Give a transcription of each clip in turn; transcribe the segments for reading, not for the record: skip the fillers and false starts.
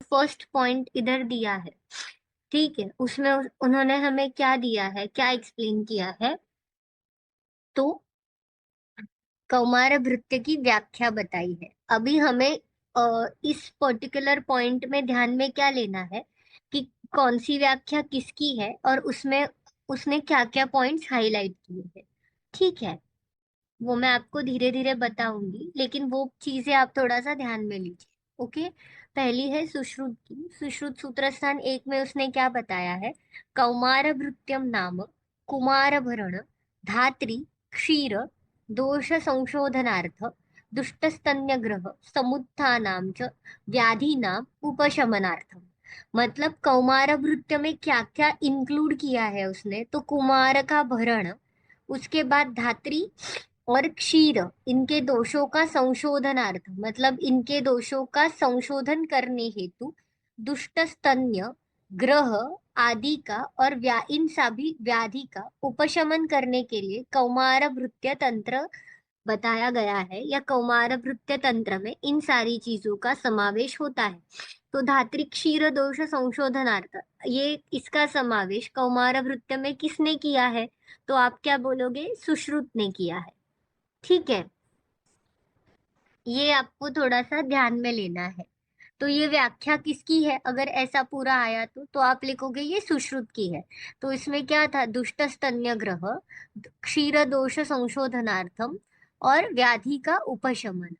First point इधर दिया है, ठीक है, उसमें उन्होंने हमें क्या दिया है, क्या एक्सप्लेन किया है, तो कौमार भृत्य की व्याख्या बताई है। अभी हमें इस पर्टिकुलर पॉइंट में ध्यान में क्या लेना है कि कौन सी व्याख्या किसकी है और उसमें उसने क्या क्या पॉइंट्स हाईलाइट किए हैं, ठीक है। वो मैं आपको धीरे धीरे बताऊंगी, लेकिन वो चीजें आप थोड़ा सा ध्यान में लीजिए। ओके। पहली है सुश्रुत की। सुश्रुत सूत्र स्थान 1 में उसने क्या बताया है, कौमार भृत्यम नाम कुमार भरण धात्री क्षीर दोष संशोधनार्थ दुष्टस्तन्यग्रह समुत्थानाम च व्याधीनाम उपशमनार्थम। मतलब कौमार भृत्य में क्या क्या इंक्लूड किया है उसने, तो कुमार का भरण, उसके बाद धात्री और क्षीर, इनके दोषों का संशोधनार्थ, मतलब इनके दोषों का संशोधन करने हेतु दुष्ट स्तन्य ग्रह आदि का और इन सभी व्याधि का उपशमन करने के लिए कौमार भृत्य तंत्र बताया गया है, या कौमार भृत्य तंत्र में इन सारी चीजों का समावेश होता है। तो धात्री क्षीर दोष संशोधनार्थ, ये इसका समावेश कौमार भृत्य में किसने किया है, तो आप क्या बोलोगे, सुश्रुत ने किया है, ठीक है। ये आपको थोड़ा सा ध्यान में लेना है। तो ये व्याख्या किसकी है, अगर ऐसा पूरा आया तो आप लिखोगे ये सुश्रुत की है। तो इसमें क्या था, दुष्ट स्तन्य ग्रह, क्षीर दोष संशोधनार्थम और व्याधि का उपशमन,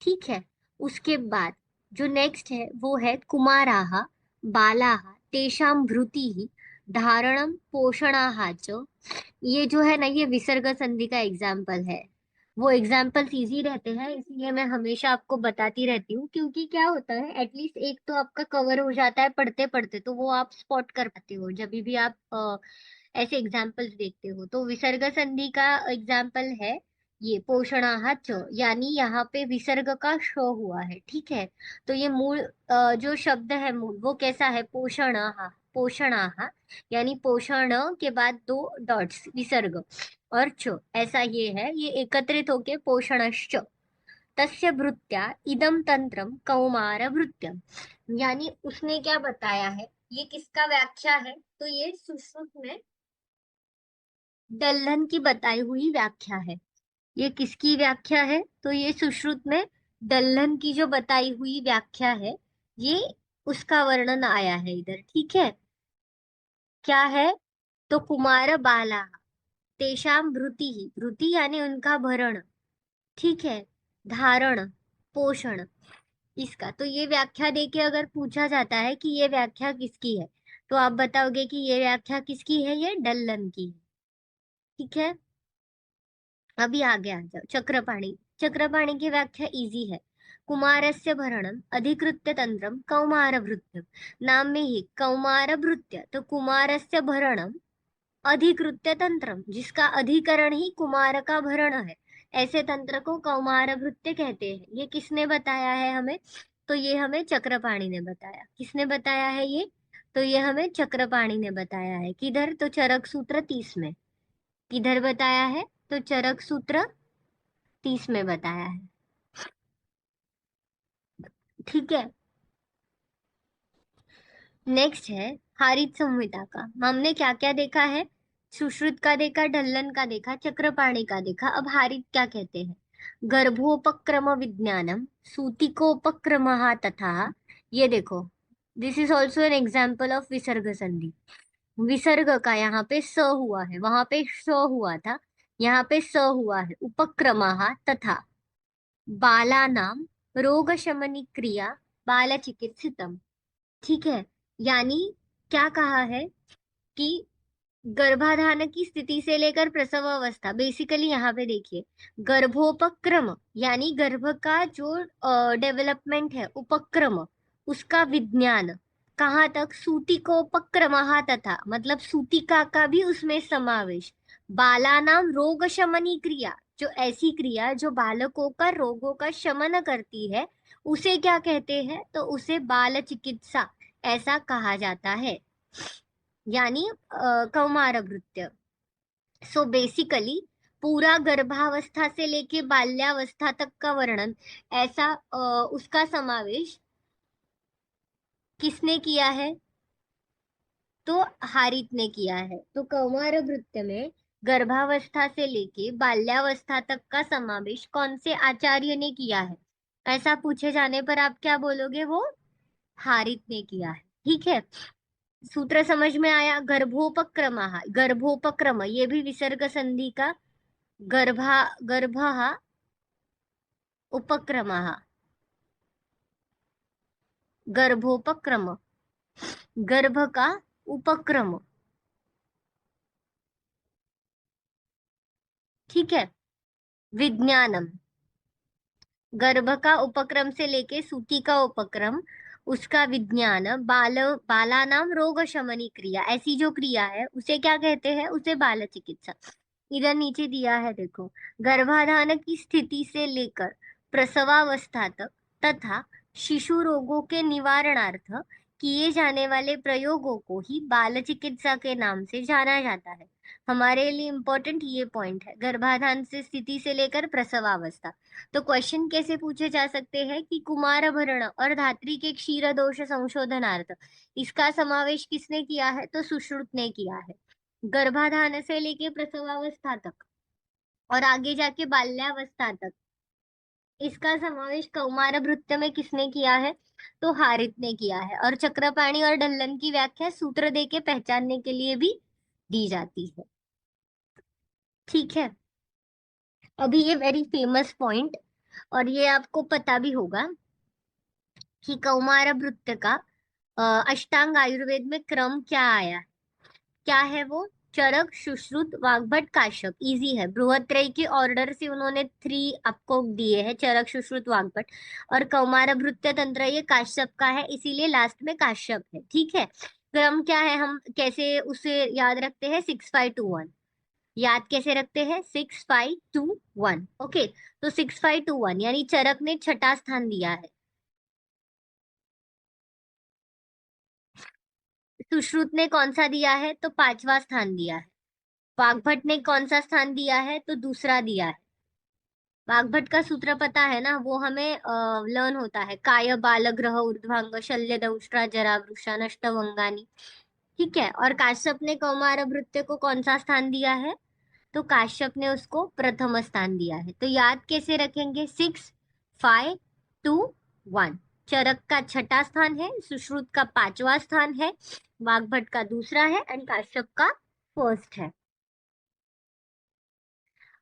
ठीक है। उसके बाद जो नेक्स्ट है वो है कुमाराः बालाः तेषां भृतिः धारणम पोषणाः च। ये जो है ना, ये विसर्ग संधि का एग्जाम्पल है। वो एग्जाम्पल्स इजी रहते हैं, इसलिए मैं हमेशा आपको बताती रहती हूँ, क्योंकि क्या होता है, एटलीस्ट एक तो आपका कवर हो जाता है पढ़ते पढ़ते, तो वो आप स्पॉट कर पाते हो जब भी आप ऐसे एग्जाम्पल्स देखते हो। तो विसर्ग संधि का एग्जाम्पल है ये पोषणाहा च, यानी यहाँ पे विसर्ग का शो हुआ है, ठीक है। तो ये मूल जो शब्द है मूल वो कैसा है, पोषणाहा, पोषणाहा, यानी पोषण के बाद दो डॉट्स विसर्ग और च, ऐसा ये है, ये एकत्रित होके पोषणश्च। तस्य भृत्या इदम तंत्रम कौमार भृत्यम, यानी उसने क्या बताया है, ये किसका व्याख्या है, तो ये सुश्रुत में डल्हन की बताई हुई व्याख्या है। ये किसकी व्याख्या है, तो ये सुश्रुत में डल्हन की जो बताई हुई व्याख्या है, ये उसका वर्णन आया है इधर, ठीक है। क्या है, तो कुमार बाला तेषाम भृति ही, भृति यानी उनका भरण, ठीक है, धारण, पोषण, इसका तो ये व्याख्या देके अगर पूछा जाता है कि ये व्याख्या किसकी है, तो आप बताओगे कि ये व्याख्या किसकी है, ये डल्लन की है, ठीक है। अभी आगे आ जाओ, चक्रपाणी। चक्रपाणी की व्याख्या इजी है, कुमारस्य भरणम अधिकृत्य तंत्रम कौमारभृत्यम। नाम में ही कौमारभृत्य, तो कुमारस्य भरणम अधिकृत्य तंत्रम, जिसका अधिकरण ही कुमार का भरण है, ऐसे तंत्र को कौमारभृत्य कहते हैं। ये किसने बताया है हमें, तो ये हमें चक्रपाणी ने बताया। किसने बताया है ये, तो ये हमें चक्रपाणी ने बताया है। किधर, तो चरक सूत्र 30 में। किधर बताया है, तो चरक सूत्र 30 में बताया है, ठीक है। नेक्स्ट है हारित संहिता का। हमने क्या क्या देखा है, सुश्रुत का देखा, ढल्लन का देखा, चक्रपाणी का देखा। अब हारित क्या कहते हैं, गर्भोपक्रम विज्ञानम सूतिकोपक्रमः तथा। ये देखो, this is also an example of विसर्ग संधि। विसर्ग का यहाँ पे स हुआ है, वहां पे स हुआ था, यहाँ पे स हुआ है। उपक्रमः तथा बालानाम रोग शमनी क्रिया बाल चिकित्सितम, ठीक है। यानी क्या कहा है कि गर्भाधान की स्थिति से लेकर प्रसव अवस्था, बेसिकली यहाँ पे देखिए, गर्भोपक्रम यानी गर्भ का जो डेवलपमेंट है, उपक्रम, उसका विज्ञान कहाँ तक, सूतिकोपक्रम तथा, मतलब सूतिका का भी उसमें समावेश। बालानाम रोग शमनी क्रिया, जो ऐसी क्रिया जो बालकों का रोगों का शमन करती है, उसे क्या कहते हैं, तो उसे बाल चिकित्सा ऐसा कहा जाता है, यानी कौमार भृत्य। सो बेसिकली पूरा गर्भावस्था से लेके बाल्यावस्था तक का वर्णन, ऐसा उसका समावेश किसने किया है? तो हारित ने किया है। तो कौमार भृत्य में गर्भावस्था से लेके बाल्यावस्था तक का समावेश कौन से आचार्य ने किया है? ऐसा पूछे जाने पर आप क्या बोलोगे? वो हारित ने किया है। ठीक है, सूत्र समझ में आया। गर्भोपक्रमः, गर्भोपक्रम ये भी विसर्ग संधि का। गर्भः उपक्रमः, गर्भोपक्रम, गर्भ का उपक्रम। ठीक है, विज्ञानम, गर्भ का उपक्रम से लेके सूति का उपक्रम, उसका विज्ञान। बालानाम रोग शमनी क्रिया, ऐसी जो क्रिया है उसे क्या कहते हैं? उसे बाल चिकित्सा। इधर नीचे दिया है देखो, गर्भाधान की स्थिति से लेकर प्रसवावस्था तक तथा शिशु रोगों के निवारणार्थ किए जाने वाले प्रयोगों को ही बाल चिकित्सा के नाम से जाना जाता है। हमारे लिए इम्पोर्टेंट ये पॉइंट है, गर्भाधान से स्थिति से लेकर प्रसवावस्था। तो क्वेश्चन कैसे पूछे जा सकते हैं कि कुमार भरण और धात्री के क्षीर दोष संशोधनार्थ इसका समावेश किसने किया है? तो सुश्रुत ने किया है। गर्भाधान से लेके प्रसवावस्था तक और आगे जाके बाल्यावस्था तक इसका समावेश कौमार भृत्य में किसने किया है? तो हारित ने किया है। और चक्रपाणी और ढल्लन की व्याख्या सूत्र दे के पहचानने के लिए भी दी जाती है। ठीक है, अभी ये वेरी फेमस पॉइंट, और ये आपको पता भी होगा कि कौमार भृत्य का अष्टांग आयुर्वेद में क्रम क्या आया है? क्या है वो? चरक, सुश्रुत, वाग्भट, काश्यप। इजी है, बृहत्रयी के ऑर्डर से उन्होंने 3 आपको दिए हैं, चरक, सुश्रुत, वाग्भट। और कौमार भृत्य तंत्र ये काश्यप का है, इसीलिए लास्ट में काश्यप है। ठीक है, क्रम क्या है, हम कैसे उसे याद रखते हैं? 6, 5, 2, 1। याद कैसे रखते हैं? 6, 5, 2, 1। ओके, तो 6, 5, 2, 1 यानी चरक ने छठा स्थान दिया है, सुश्रुत ने कौन सा दिया है? तो पांचवा स्थान दिया है। वाग्भट ने कौन सा स्थान दिया है? तो दूसरा दिया है। वाग्भट का सूत्र पता है ना, वो हमें लर्न होता है, काय बाल ग्रह ऊर्ध्वांग शल्य दंष्ट्रा जरा वृषा नष्ट वंगानी। ठीक है, और काश्यप ने कौमार भृत्य को कौन सा स्थान दिया है? तो काश्यप ने उसको प्रथम स्थान दिया है। तो याद कैसे रखेंगे? 6, 5, 2, 1। चरक का छठा स्थान है, सुश्रुत का पांचवा स्थान है, वाग्भट का दूसरा है एंड काश्यप का फर्स्ट है।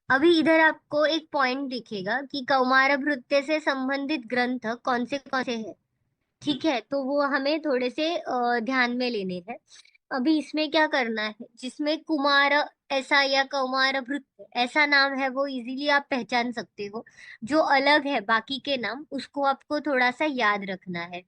अभी इधर आपको एक पॉइंट दिखेगा कि कौमार भृत्य से संबंधित ग्रंथ कौन से हैं। ठीक है, तो वो हमें थोड़े से ध्यान में लेने हैं। अभी इसमें क्या करना है, जिसमें कुमार ऐसा या कौमार भृत्य ऐसा नाम है वो इजीली आप पहचान सकते हो। जो अलग है बाकी के नाम, उसको आपको थोड़ा सा याद रखना है।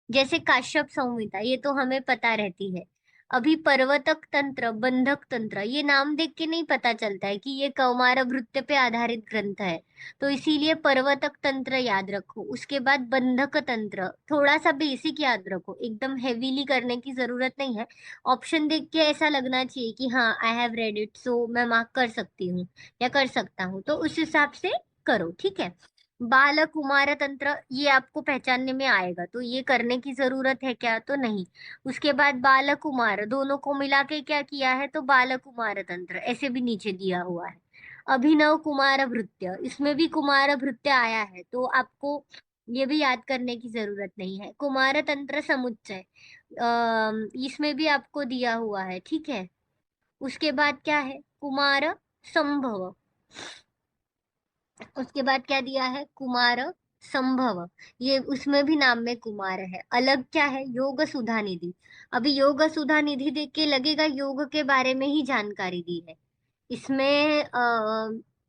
जैसे काश्यप संहिता, ये तो हमें पता रहती है। अभी पर्वतक तंत्र, बंधक तंत्र, ये नाम देख के नहीं पता चलता है कि ये कौमार भृत्य पे आधारित ग्रंथ है। तो इसीलिए पर्वतक तंत्र याद रखो। उसके बाद बंधक तंत्र, थोड़ा सा बेसिक याद रखो, एकदम हेवीली करने की जरूरत नहीं है। ऑप्शन देख के ऐसा लगना चाहिए कि हाँ आई हैव रेड इट, सो मैं मार्क कर सकती हूँ या कर सकता हूँ, तो उस हिसाब से करो। ठीक है, बाल कुमार तंत्र ये आपको पहचानने में आएगा, तो ये करने की जरूरत है क्या? तो नहीं। उसके बाद बाल कुमार, दोनों को मिला के क्या किया है? तो बाल कुमार तंत्र, ऐसे भी नीचे दिया हुआ है। अभिनव कुमार भृत्य, इसमें भी कुमार भृत्य आया है, तो आपको ये भी याद करने की जरूरत नहीं है। कुमार तंत्र समुच्चय, इसमें भी आपको दिया हुआ है। ठीक है, उसके बाद क्या है? कुमार संभव, उसके बाद क्या दिया है? कुमार संभव, ये उसमें भी नाम में कुमार है। अलग क्या है? योग सुधा निधि। अभी योग सुधा निधि देख के लगेगा योग के बारे में ही जानकारी दी है, इसमें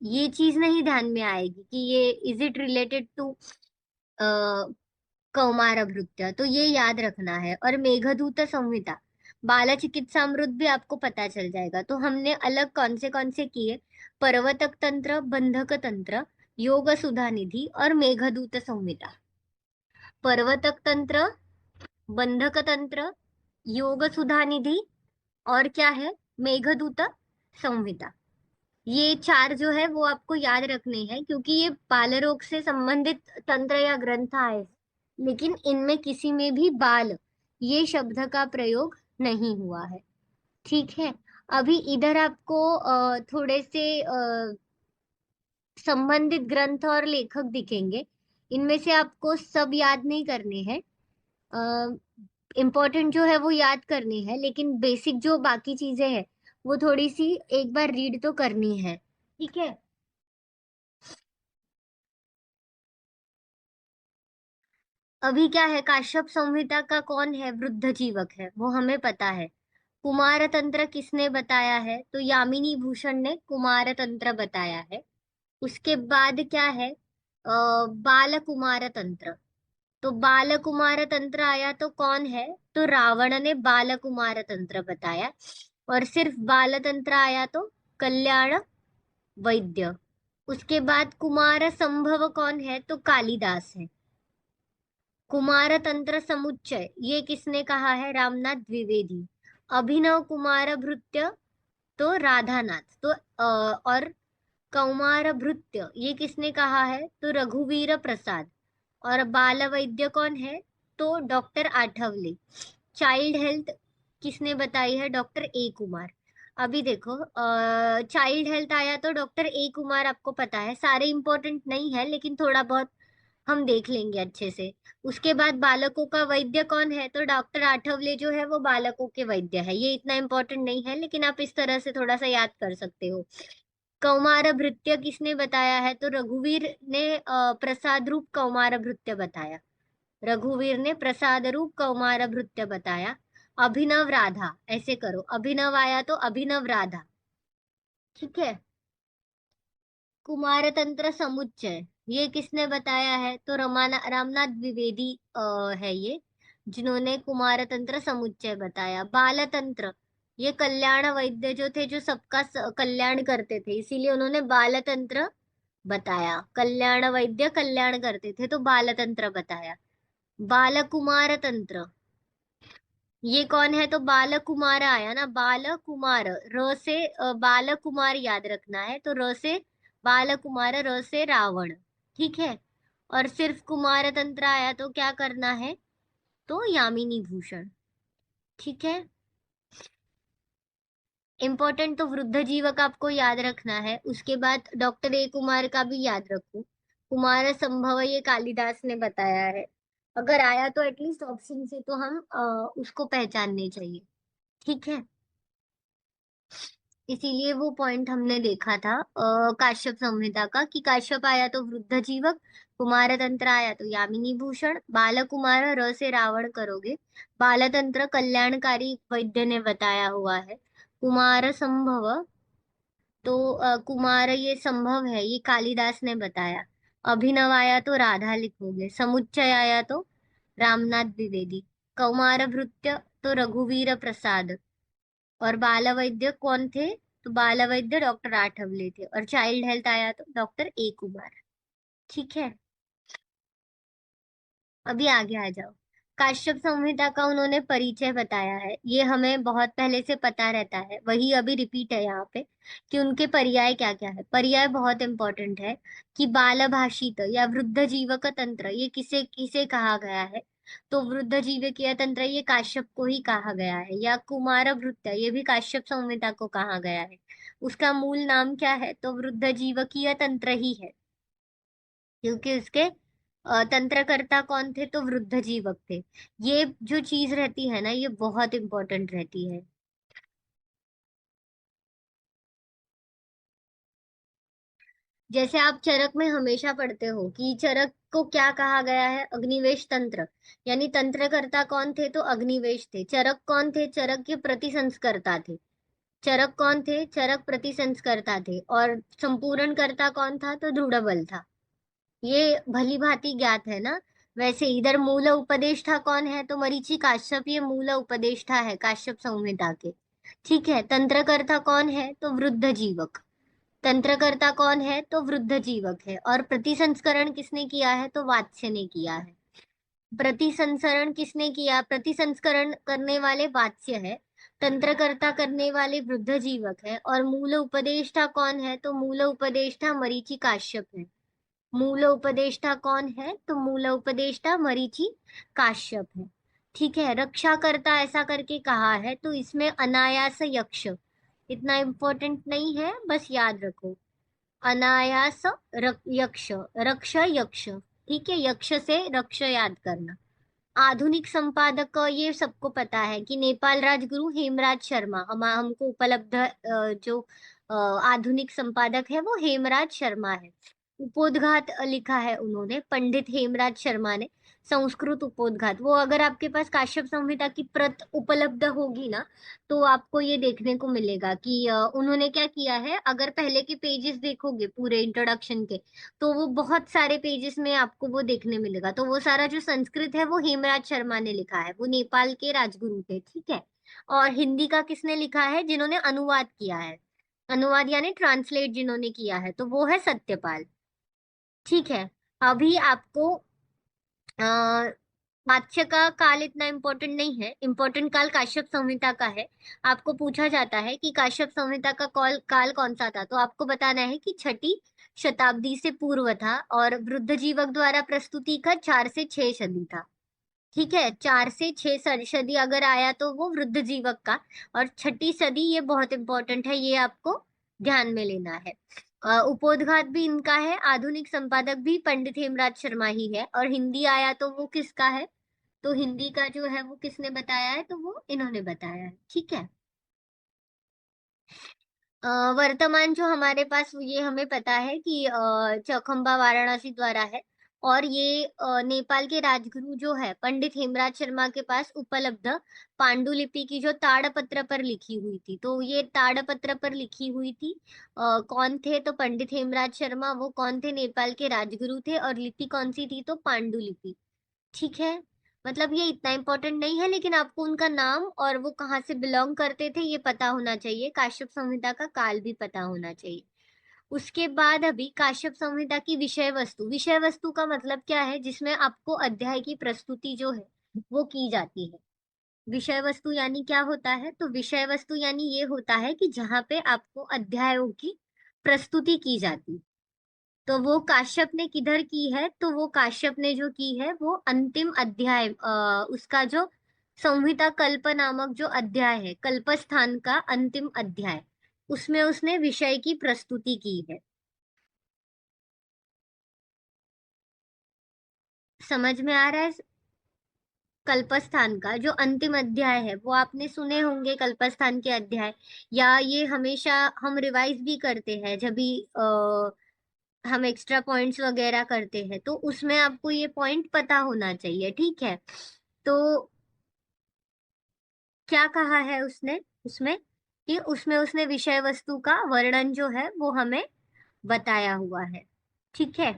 ये चीज नहीं ध्यान में आएगी कि ये इज इट रिलेटेड टू कौमार भृत्य, तो ये याद रखना है। और मेघदूत संहिता, बाल चिकित्सामृत भी आपको पता चल जाएगा। तो हमने अलग कौन से किए? पर्वतक तंत्र, बंधक तंत्र, योग सुधा निधि और मेघदूत संहिता। पर्वतक तंत्र, बंधक तंत्र, योग सुधा निधि और क्या है? मेघदूत संहिता। ये 4 जो है वो आपको याद रखने हैं, क्योंकि ये बाल रोग से संबंधित तंत्र या ग्रंथ आए, लेकिन इनमें किसी में भी बाल ये शब्द का प्रयोग नहीं हुआ है। ठीक है। अभी इधर आपको थोड़े से संबंधित ग्रंथ और लेखक दिखेंगे। इनमें से आपको सब याद नहीं करने हैं। इम्पोर्टेंट जो है वो याद करनी है, लेकिन बेसिक जो बाकी चीजें हैं वो थोड़ी सी एक बार रीड तो करनी है। ठीक है। अभी क्या है, काश्यप संहिता का कौन है वृद्ध जीवक है, वो हमें पता है। कुमार तंत्र किसने बताया है, तो यामिनी भूषण ने कुमार तंत्र बताया है। उसके बाद क्या है, बाल कुमार तंत्र। तो बाल कुमार तंत्र आया तो कौन है, तो रावण ने बाल कुमार तंत्र बताया। और सिर्फ बाल तंत्र आया तो कल्याण वैद्य। उसके बाद कुमार संभव कौन है, तो कालिदास है। कुमार तंत्र समुच्चय ये किसने कहा है, रामनाथ द्विवेदी। अभिनव कुमार भृत्य तो राधानाथ। तो और कौमार भृत्य ये किसने कहा है, तो रघुवीर प्रसाद। और बाल वैद्य कौन है, तो डॉक्टर आठवले। चाइल्ड हेल्थ किसने बताई है, डॉक्टर ए कुमार। अभी देखो, चाइल्ड हेल्थ आया तो डॉक्टर ए कुमार आपको पता है, सारे इंपॉर्टेंट नहीं है लेकिन थोड़ा बहुत हम देख लेंगे अच्छे से। उसके बाद बालकों का वैद्य कौन है, तो डॉक्टर आठवले जो है वो बालकों के वैद्य है। ये इतना इंपॉर्टेंट नहीं है लेकिन आप इस तरह से थोड़ा सा याद कर सकते हो। कौमार भृत्य किसने बताया है, तो रघुवीर ने प्रसाद रूप कौमार भृत्य बताया। रघुवीर ने प्रसाद रूप कौमार भृत्य बताया। अभिनव राधा, ऐसे करो, अभिनव आया तो अभिनव राधा। ठीक है। कुमार तंत्र समुच्चय ये किसने बताया है, तो रमाना रामनाथ द्विवेदी है ये, जिन्होंने कुमार तंत्र समुच्चय बताया। बाल तंत्र ये कल्याण वैद्य जो थे, जो सबका कल्याण करते थे, इसीलिए उन्होंने बाल तंत्र बताया। कल्याण वैद्य कल्याण करते थे तो बाल तंत्र बताया। बाल कुमार तंत्र ये कौन है, तो बाल कुमार आया ना, बाल कुमार, र से बाल कुमार याद रखना है, तो र से बाल कुमार, र से रावण। ठीक है। और सिर्फ कुमार तंत्र आया तो क्या करना है, तो यामिनी भूषण। ठीक है। इंपॉर्टेंट तो वृद्ध जीवक आपको याद रखना है। उसके बाद डॉक्टर ए कुमार का भी याद रखो। कुमार संभव ये कालिदास ने बताया है। अगर आया तो एटलीस्ट ऑप्शन से तो हम उसको पहचानने चाहिए। ठीक है। इसीलिए वो पॉइंट हमने देखा था काश्यप संहिता का, कि काश्यप आया तो वृद्ध जीवक, कुमार तंत्र आया तो यामिनी भूषण, बाल कुमार र से रावण करोगे, बाल तंत्र कल्याणकारी वैद्य ने बताया हुआ है। कुमार संभव, तो कुमार ये संभव है ये कालिदास ने बताया। अभिनव आया तो राधा लिखोगे, समुच्चय आया तो रामनाथ द्विवेदी, कौमार भृत्य तो रघुवीर प्रसाद। और बाल वैद्य कौन थे, तो बाल वैद्य डॉक्टर आठवले थे। और चाइल्ड हेल्थ आया तो डॉक्टर ए कुमार। ठीक है। अभी आगे आ जाओ। काश्यप संहिता का उन्होंने परिचय बताया है, ये हमें बहुत पहले से पता रहता है, वही अभी रिपीट है यहाँ पे, कि उनके पर्याय क्या क्या है। पर्याय बहुत इंपॉर्टेंट है, कि बाल भाषित या वृद्ध जीवक तंत्र ये किसे किसे कहा गया है, तो वृद्ध जीवकीय तंत्र ये काश्यप को ही कहा गया है। या कुमार भृत्य ये भी काश्यप संहिता को कहा गया है। उसका मूल नाम क्या है, तो वृद्ध जीवकीय तंत्र ही है, क्योंकि उसके तंत्रकर्ता कौन थे, तो वृद्ध जीवक थे। ये जो चीज रहती है ना, ये बहुत इंपॉर्टेंट रहती है। जैसे आप चरक में हमेशा पढ़ते हो कि चरक को क्या कहा गया है, अग्निवेश तंत्र। यानी तंत्रकर्ता कौन थे, तो अग्निवेश थे। चरक कौन थे, चरक के प्रतिसंस्कर्ता थे। चरक कौन थे, चरक प्रतिसंस्कर्ता थे। और संपूर्ण कर्ता कौन था, तो दृढ़बल था। ये भली भांति ज्ञात है ना। वैसे इधर मूल उपदेष्टा कौन है, तो मरीचि काश्यप ये मूल उपदेष्टा है काश्यप संहिता के। ठीक है। तंत्रकर्ता कौन है, तो वृद्ध जीवक। तंत्रकर्ता कौन है, तो वृद्ध जीवक है। और प्रतिसंस्करण किसने किया है, तो वात्स्य ने किया है। प्रतिसंसरण किसने किया, प्रतिसंस्करण करने वाले वात्स्य है। तंत्रकर्ता करने वाले वृद्ध जीवक है। और मूल उपदेष्टा कौन है, तो मूल उपदेष्टा मरीचि काश्यप है। मूल उपदेष्टा कौन है, तो मूल उपदेष्टा मरीचि काश्यप है। ठीक है, रक्षा करता ऐसा करके कहा है, तो इसमें अनायास यक्ष इतना इम्पोर्टेंट नहीं है, बस याद रखो। अनायास यक्ष, रक्ष यक्ष। ठीक है, यक्ष से रक्ष याद करना। आधुनिक संपादक ये सबको पता है कि नेपाल राजगुरु हेमराज शर्मा, हमको उपलब्ध जो आधुनिक संपादक है वो हेमराज शर्मा है। उपोद्घात लिखा है उन्होंने, पंडित हेमराज शर्मा ने। संस्कृत उपोद्घात, वो अगर आपके पास काश्यप संहिता की प्रत उपलब्ध होगी ना, तो आपको ये देखने को मिलेगा कि उन्होंने क्या किया है। अगर पहले के पेजेस देखोगे पूरे इंट्रोडक्शन के, तो वो बहुत सारे पेजेस में आपको वो देखने मिलेगा। तो वो सारा जो संस्कृत है वो हेमराज शर्मा ने लिखा है, वो नेपाल के राजगुरु थे। ठीक है, और हिंदी का किसने लिखा है, जिन्होंने अनुवाद किया है, अनुवाद यानी ट्रांसलेट जिन्होंने किया है, तो वो है सत्यपाल। ठीक है, अभी आपको मात्स्य का काल इतना इम्पोर्टेंट नहीं है, इम्पोर्टेंट काल काश्यप संहिता का है। आपको पूछा जाता है कि काश्यप संहिता का काल कौन सा था, तो आपको बताना है कि छठी शताब्दी से पूर्व था, और वृद्ध जीवक द्वारा प्रस्तुति का 4 से 6 सदी था। ठीक है, 4 से 6 सदी अगर आया तो वो वृद्ध जीवक का, और छठी सदी ये बहुत इंपॉर्टेंट है, ये आपको ध्यान में लेना है। उपोद्घात भी इनका है, आधुनिक संपादक भी पंडित हेमराज शर्मा ही है, और हिंदी आया तो वो किसका है, तो हिंदी का जो है वो किसने बताया है, तो वो इन्होंने बताया है। ठीक है, वर्तमान जो हमारे पास ये हमें पता है कि चौखंबा वाराणसी द्वारा है, और ये नेपाल के राजगुरु जो है पंडित हेमराज शर्मा के पास उपलब्ध पांडुलिपि की जो ताड़पत्र पर लिखी हुई थी, तो ये ताड़पत्र पर लिखी हुई थी। कौन थे, तो पंडित हेमराज शर्मा, वो कौन थे, नेपाल के राजगुरु थे, और लिपि कौन सी थी, तो पांडुलिपि। ठीक है, मतलब ये इतना इम्पोर्टेंट नहीं है, लेकिन आपको उनका नाम और वो कहाँ से बिलोंग करते थे ये पता होना चाहिए। काश्यप संहिता का काल भी पता होना चाहिए। उसके बाद अभी काश्यप संहिता की विषय वस्तु, विषय वस्तु का मतलब क्या है, जिसमें आपको अध्याय की प्रस्तुति जो है वो की जाती है। विषय वस्तु यानी क्या होता है, तो विषय वस्तु यानी ये होता है कि जहाँ पे आपको अध्यायों की प्रस्तुति की जाती है। तो वो काश्यप ने किधर की है, तो वो काश्यप ने जो की है वो अंतिम अध्याय, उसका जो संहिता कल्प नामक जो अध्याय है, कल्पस्थान का अंतिम अध्याय, उसमें उसने विषय की प्रस्तुति की है। समझ में आ रहा है? कल्पस्थान का जो अंतिम अध्याय है वो आपने सुने होंगे, कल्पस्थान के अध्याय, या ये हमेशा हम रिवाइज भी करते हैं जब भी हम एक्स्ट्रा पॉइंट्स वगैरह करते हैं, तो उसमें आपको ये पॉइंट पता होना चाहिए। ठीक है, तो क्या कहा है उसने उसमें, कि उसमें उसने विषय वस्तु का वर्णन जो है वो हमें बताया हुआ है। ठीक है,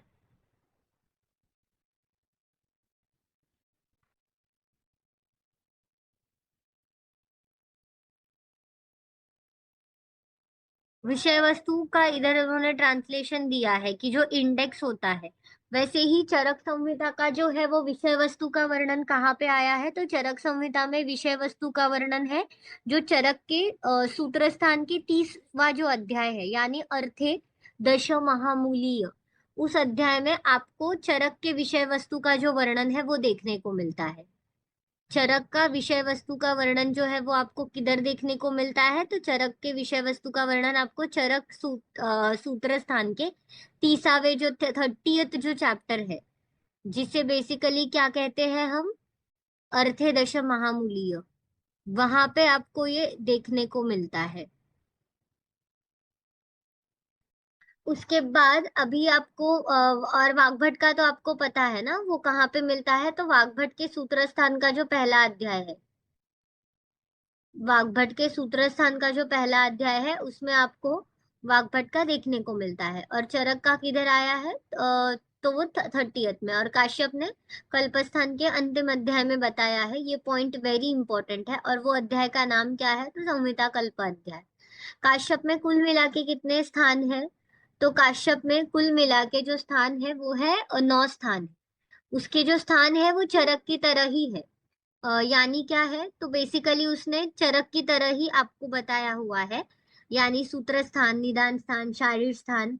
विषय वस्तु का इधर उन्होंने ट्रांसलेशन दिया है कि जो इंडेक्स होता है, वैसे ही चरक संहिता का जो है वो विषय वस्तु का वर्णन कहाँ पे आया है, तो चरक संहिता में विषय वस्तु का वर्णन है जो चरक के सूत्र स्थान के 30वां जो अध्याय है, यानी अर्थे दश महामूलीय, उस अध्याय में आपको चरक के विषय वस्तु का जो वर्णन है वो देखने को मिलता है। चरक का विषय वस्तु का वर्णन जो है वो आपको किधर देखने को मिलता है, तो चरक के विषय वस्तु का वर्णन आपको चरक सूत्र स्थान के 30वें जो 30th जो चैप्टर है, जिसे बेसिकली क्या कहते हैं हम, अर्थे दश महामूलीय, वहां पे आपको ये देखने को मिलता है। उसके बाद अभी आपको और वाग्भट का तो आपको पता है ना, वो कहाँ पे मिलता है, तो वाग्भट के सूत्र स्थान का जो पहला अध्याय है, वाग्भट के सूत्र स्थान का जो पहला अध्याय है उसमें आपको वाग्भट का देखने को मिलता है, और चरक का किधर आया है, तो वो 30th में, और काश्यप ने कल्पस्थान के अंतिम अध्याय में बताया है। ये पॉइंट वेरी इंपॉर्टेंट है, और वो अध्याय का नाम क्या है, तो संहिता कल्प अध्याय। काश्यप में कुल मिला के कितने स्थान है, तो काश्यप में कुल मिला के जो स्थान है वो है 9 स्थान। उसके जो स्थान है वो चरक की तरह ही है। यानी क्या है, तो बेसिकली उसने चरक की तरह ही आपको बताया हुआ है, यानी सूत्र स्थान, निदान स्थान, शारीर स्थान,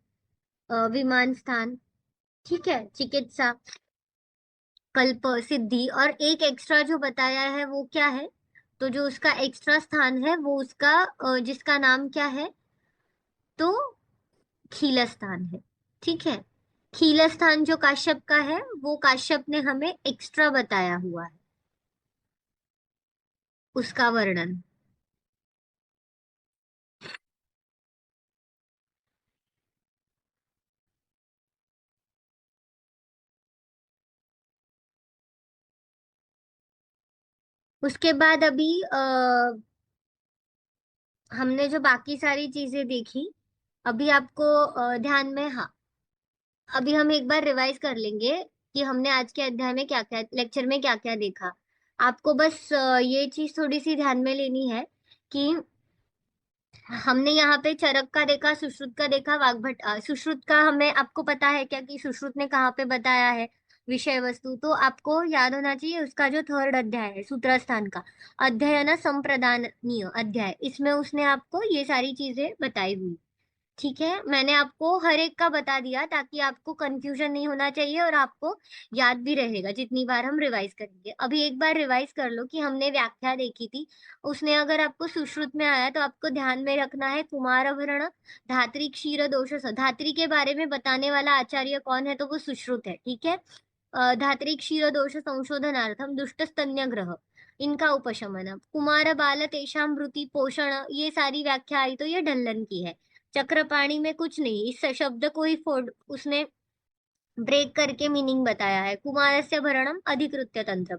विमान स्थान, ठीक है, चिकित्सा, कल्प सिद्धि, और एक एक्स्ट्रा जो बताया है वो क्या है? तो जो उसका एक्स्ट्रा स्थान है वो उसका जिसका नाम क्या है? तो खीलस्थान है। ठीक है। खीलस्थान जो काश्यप का है वो काश्यप ने हमें एक्स्ट्रा बताया हुआ है, उसका वर्णन। उसके बाद अभी हमने जो बाकी सारी चीजें देखी, अभी आपको ध्यान में, हाँ, अभी हम एक बार रिवाइज कर लेंगे कि हमने आज के अध्याय में क्या क्या, लेक्चर में क्या क्या देखा। आपको बस ये चीज थोड़ी सी ध्यान में लेनी है कि हमने यहाँ पे चरक का देखा, सुश्रुत का देखा, वाग्भट सुश्रुत का हमें, आपको पता है क्या कि सुश्रुत ने कहाँ पे बताया है विषय वस्तु? तो आपको याद होना चाहिए उसका जो थर्ड अध्याय है सूत्रस्थान का, अध्ययन संप्रदानीय अध्याय, इसमें उसने आपको ये सारी चीजें बताई हुई। ठीक है, मैंने आपको हर एक का बता दिया ताकि आपको कंफ्यूजन नहीं होना चाहिए और आपको याद भी रहेगा जितनी बार हम रिवाइज करेंगे। अभी एक बार रिवाइज कर लो कि हमने व्याख्या देखी थी, उसने अगर आपको सुश्रुत में आया तो आपको ध्यान में रखना है कुमारभरण धात्री क्षीर दोष धात्री के बारे में बताने वाला आचार्य कौन है? तो वो सुश्रुत है। ठीक है। धात्री क्षीर दोष संशोधनार्थम दुष्ट स्तन्य ग्रह, इनका उपशमन। कुमार बाल तेषाम वृत्ति पोषण, ये सारी व्याख्या आई तो ये ढल्लन की है। चक्रपाणी में कुछ नहीं, इस शब्द को ही फोड़ उसने ब्रेक करके मीनिंग बताया है। कुमारस्य भरणम अधिकृत्य तंत्र।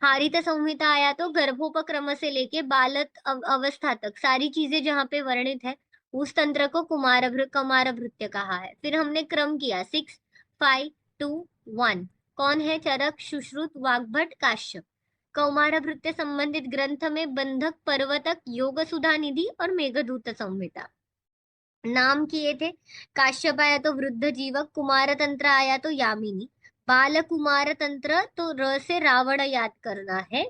हारित संहिता आया तो गर्भोपक्रम से लेके अवस्था तक सारी चीजें जहाँ पे वर्णित है, उस तंत्र को कुमार भृत्य कहा है। फिर हमने क्रम किया 6, 5, 2, 1। कौन है? चरक, सुश्रुत, वाग्भट, काश्यप। कौमार भृत्य संबंधित ग्रंथ में बंधक, पर्वतक, योग सुधा निधि और मेघदूत संहिता नाम किए थे। काश्यप आया तो वृद्ध जीवक, कुमार तंत्र आया तो यामिनी, बाल कुमार तंत्र तो र से रावण याद करना है,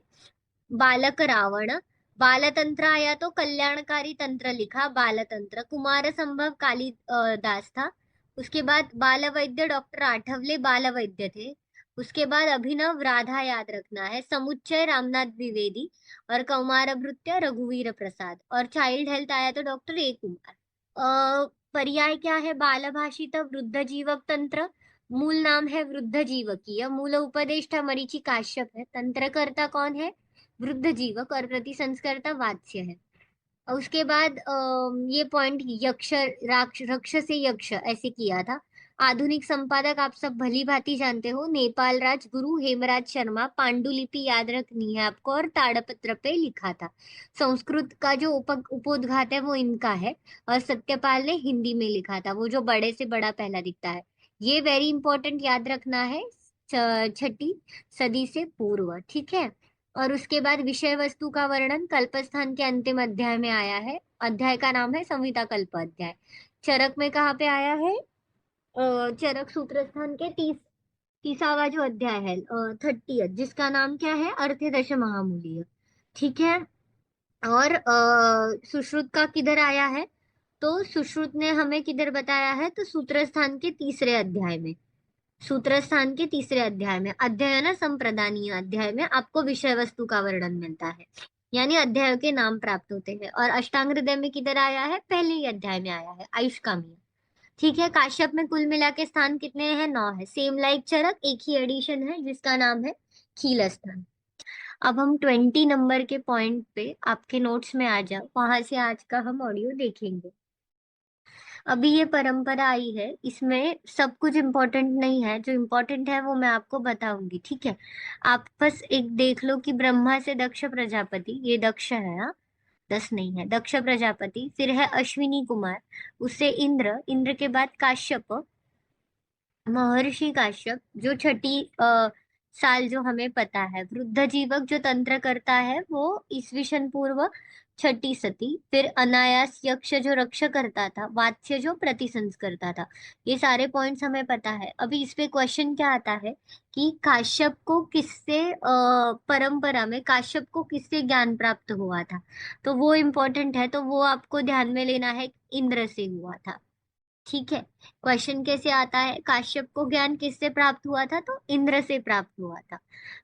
बालक रावण। बाल तंत्र आया तो कल्याणकारी तंत्र लिखा, बाल तंत्र। कुमार संभव कालिदास था। उसके बाद बाल वैद्य डॉक्टर आठवले बाल वैद्य थे। उसके बाद अभिनव राधा याद रखना है, समुच्चय रामनाथ द्विवेदी, और कौमार भृत्य रघुवीर प्रसाद, और चाइल्ड हेल्थ आया तो डॉक्टर ए कुमार। पर्याय क्या है? बाल भाषित वृद्ध जीवक तंत्र, मूल नाम है वृद्ध जीवकीय, मूल उपदेष्टा मरीचि काश्यप है, तंत्रकर्ता कौन है? वृद्ध जीवक, और प्रतिसंस्कर्ता वात्स्य है। और उसके बाद ये पॉइंट यक्ष, रक्ष से यक्ष ऐसे किया था। आधुनिक संपादक आप सब भली भांति जानते हो, नेपाल राज गुरु हेमराज शर्मा। पांडुलिपि याद रखनी है आपको, और ताड़पत्र पे लिखा था। संस्कृत का जो उपोद्घात है वो इनका है, और सत्यपाल ने हिंदी में लिखा था, वो जो बड़े से बड़ा पहला दिखता है। ये वेरी इंपॉर्टेंट याद रखना है, छठी सदी से पूर्व। ठीक है। और उसके बाद विषय वस्तु का वर्णन कल्पस्थान के अंतिम अध्याय में आया है। अध्याय का नाम है संहिता कल्प अध्याय। चरक में कहाँ पे आया है? चरक सूत्रस्थान के 30वां जो अध्याय है, 30, जिसका नाम क्या है? अर्थे दश महामूल्य। ठीक है। और सुश्रुत का किधर आया है? तो सुश्रुत ने हमें किधर बताया है? तो सूत्रस्थान के तीसरे अध्याय में। सूत्रस्थान के तीसरे अध्याय में, अध्ययन संप्रदानीय अध्याय में आपको विषय वस्तु का वर्णन मिलता है, यानी अध्यायों के नाम प्राप्त होते हैं। और अष्टांग हृदय में किधर आया है? पहले ही अध्याय में आया है, आयुष्कामी। ठीक है। काश्यप में कुल मिला के स्थान कितने हैं? 9 है, सेम लाइक चरक, एक ही एडिशन है जिसका नाम है खीलस्थान। अब हम 20 नंबर के पॉइंट पे आपके नोट्स में आ जाओ, वहां से आज का हम ऑडियो देखेंगे। अभी ये परंपरा आई है, इसमें सब कुछ इम्पोर्टेंट नहीं है, जो इम्पोर्टेंट है वो मैं आपको बताऊंगी। ठीक है। आप बस एक देख लो कि ब्रह्मा से दक्ष प्रजापति, ये दक्ष है, हाँ, 10 नहीं है, दक्ष प्रजापति, फिर है अश्विनी कुमार, उससे इंद्र, इंद्र के बाद काश्यप, महर्षि काश्यप, जो छठी साल जो हमें पता है, वृद्ध जीवक जो तंत्र करता है वो ईसवीसन पूर्व छठी सती, फिर अनायास यक्ष जो रक्ष करता था, वात्स्य जो प्रतिसंस करता था। ये सारे पॉइंट्स हमें पता है। अभी इस पे क्वेश्चन क्या आता है कि काश्यप को किससे परंपरा में काश्यप को किससे ज्ञान प्राप्त हुआ था? तो वो इम्पोर्टेंट है, तो वो आपको ध्यान में लेना है, इंद्र से हुआ था। ठीक है। क्वेश्चन कैसे आता है, काश्यप को ज्ञान किससे प्राप्त हुआ था, तो इंद्र से प्राप्त हुआ था।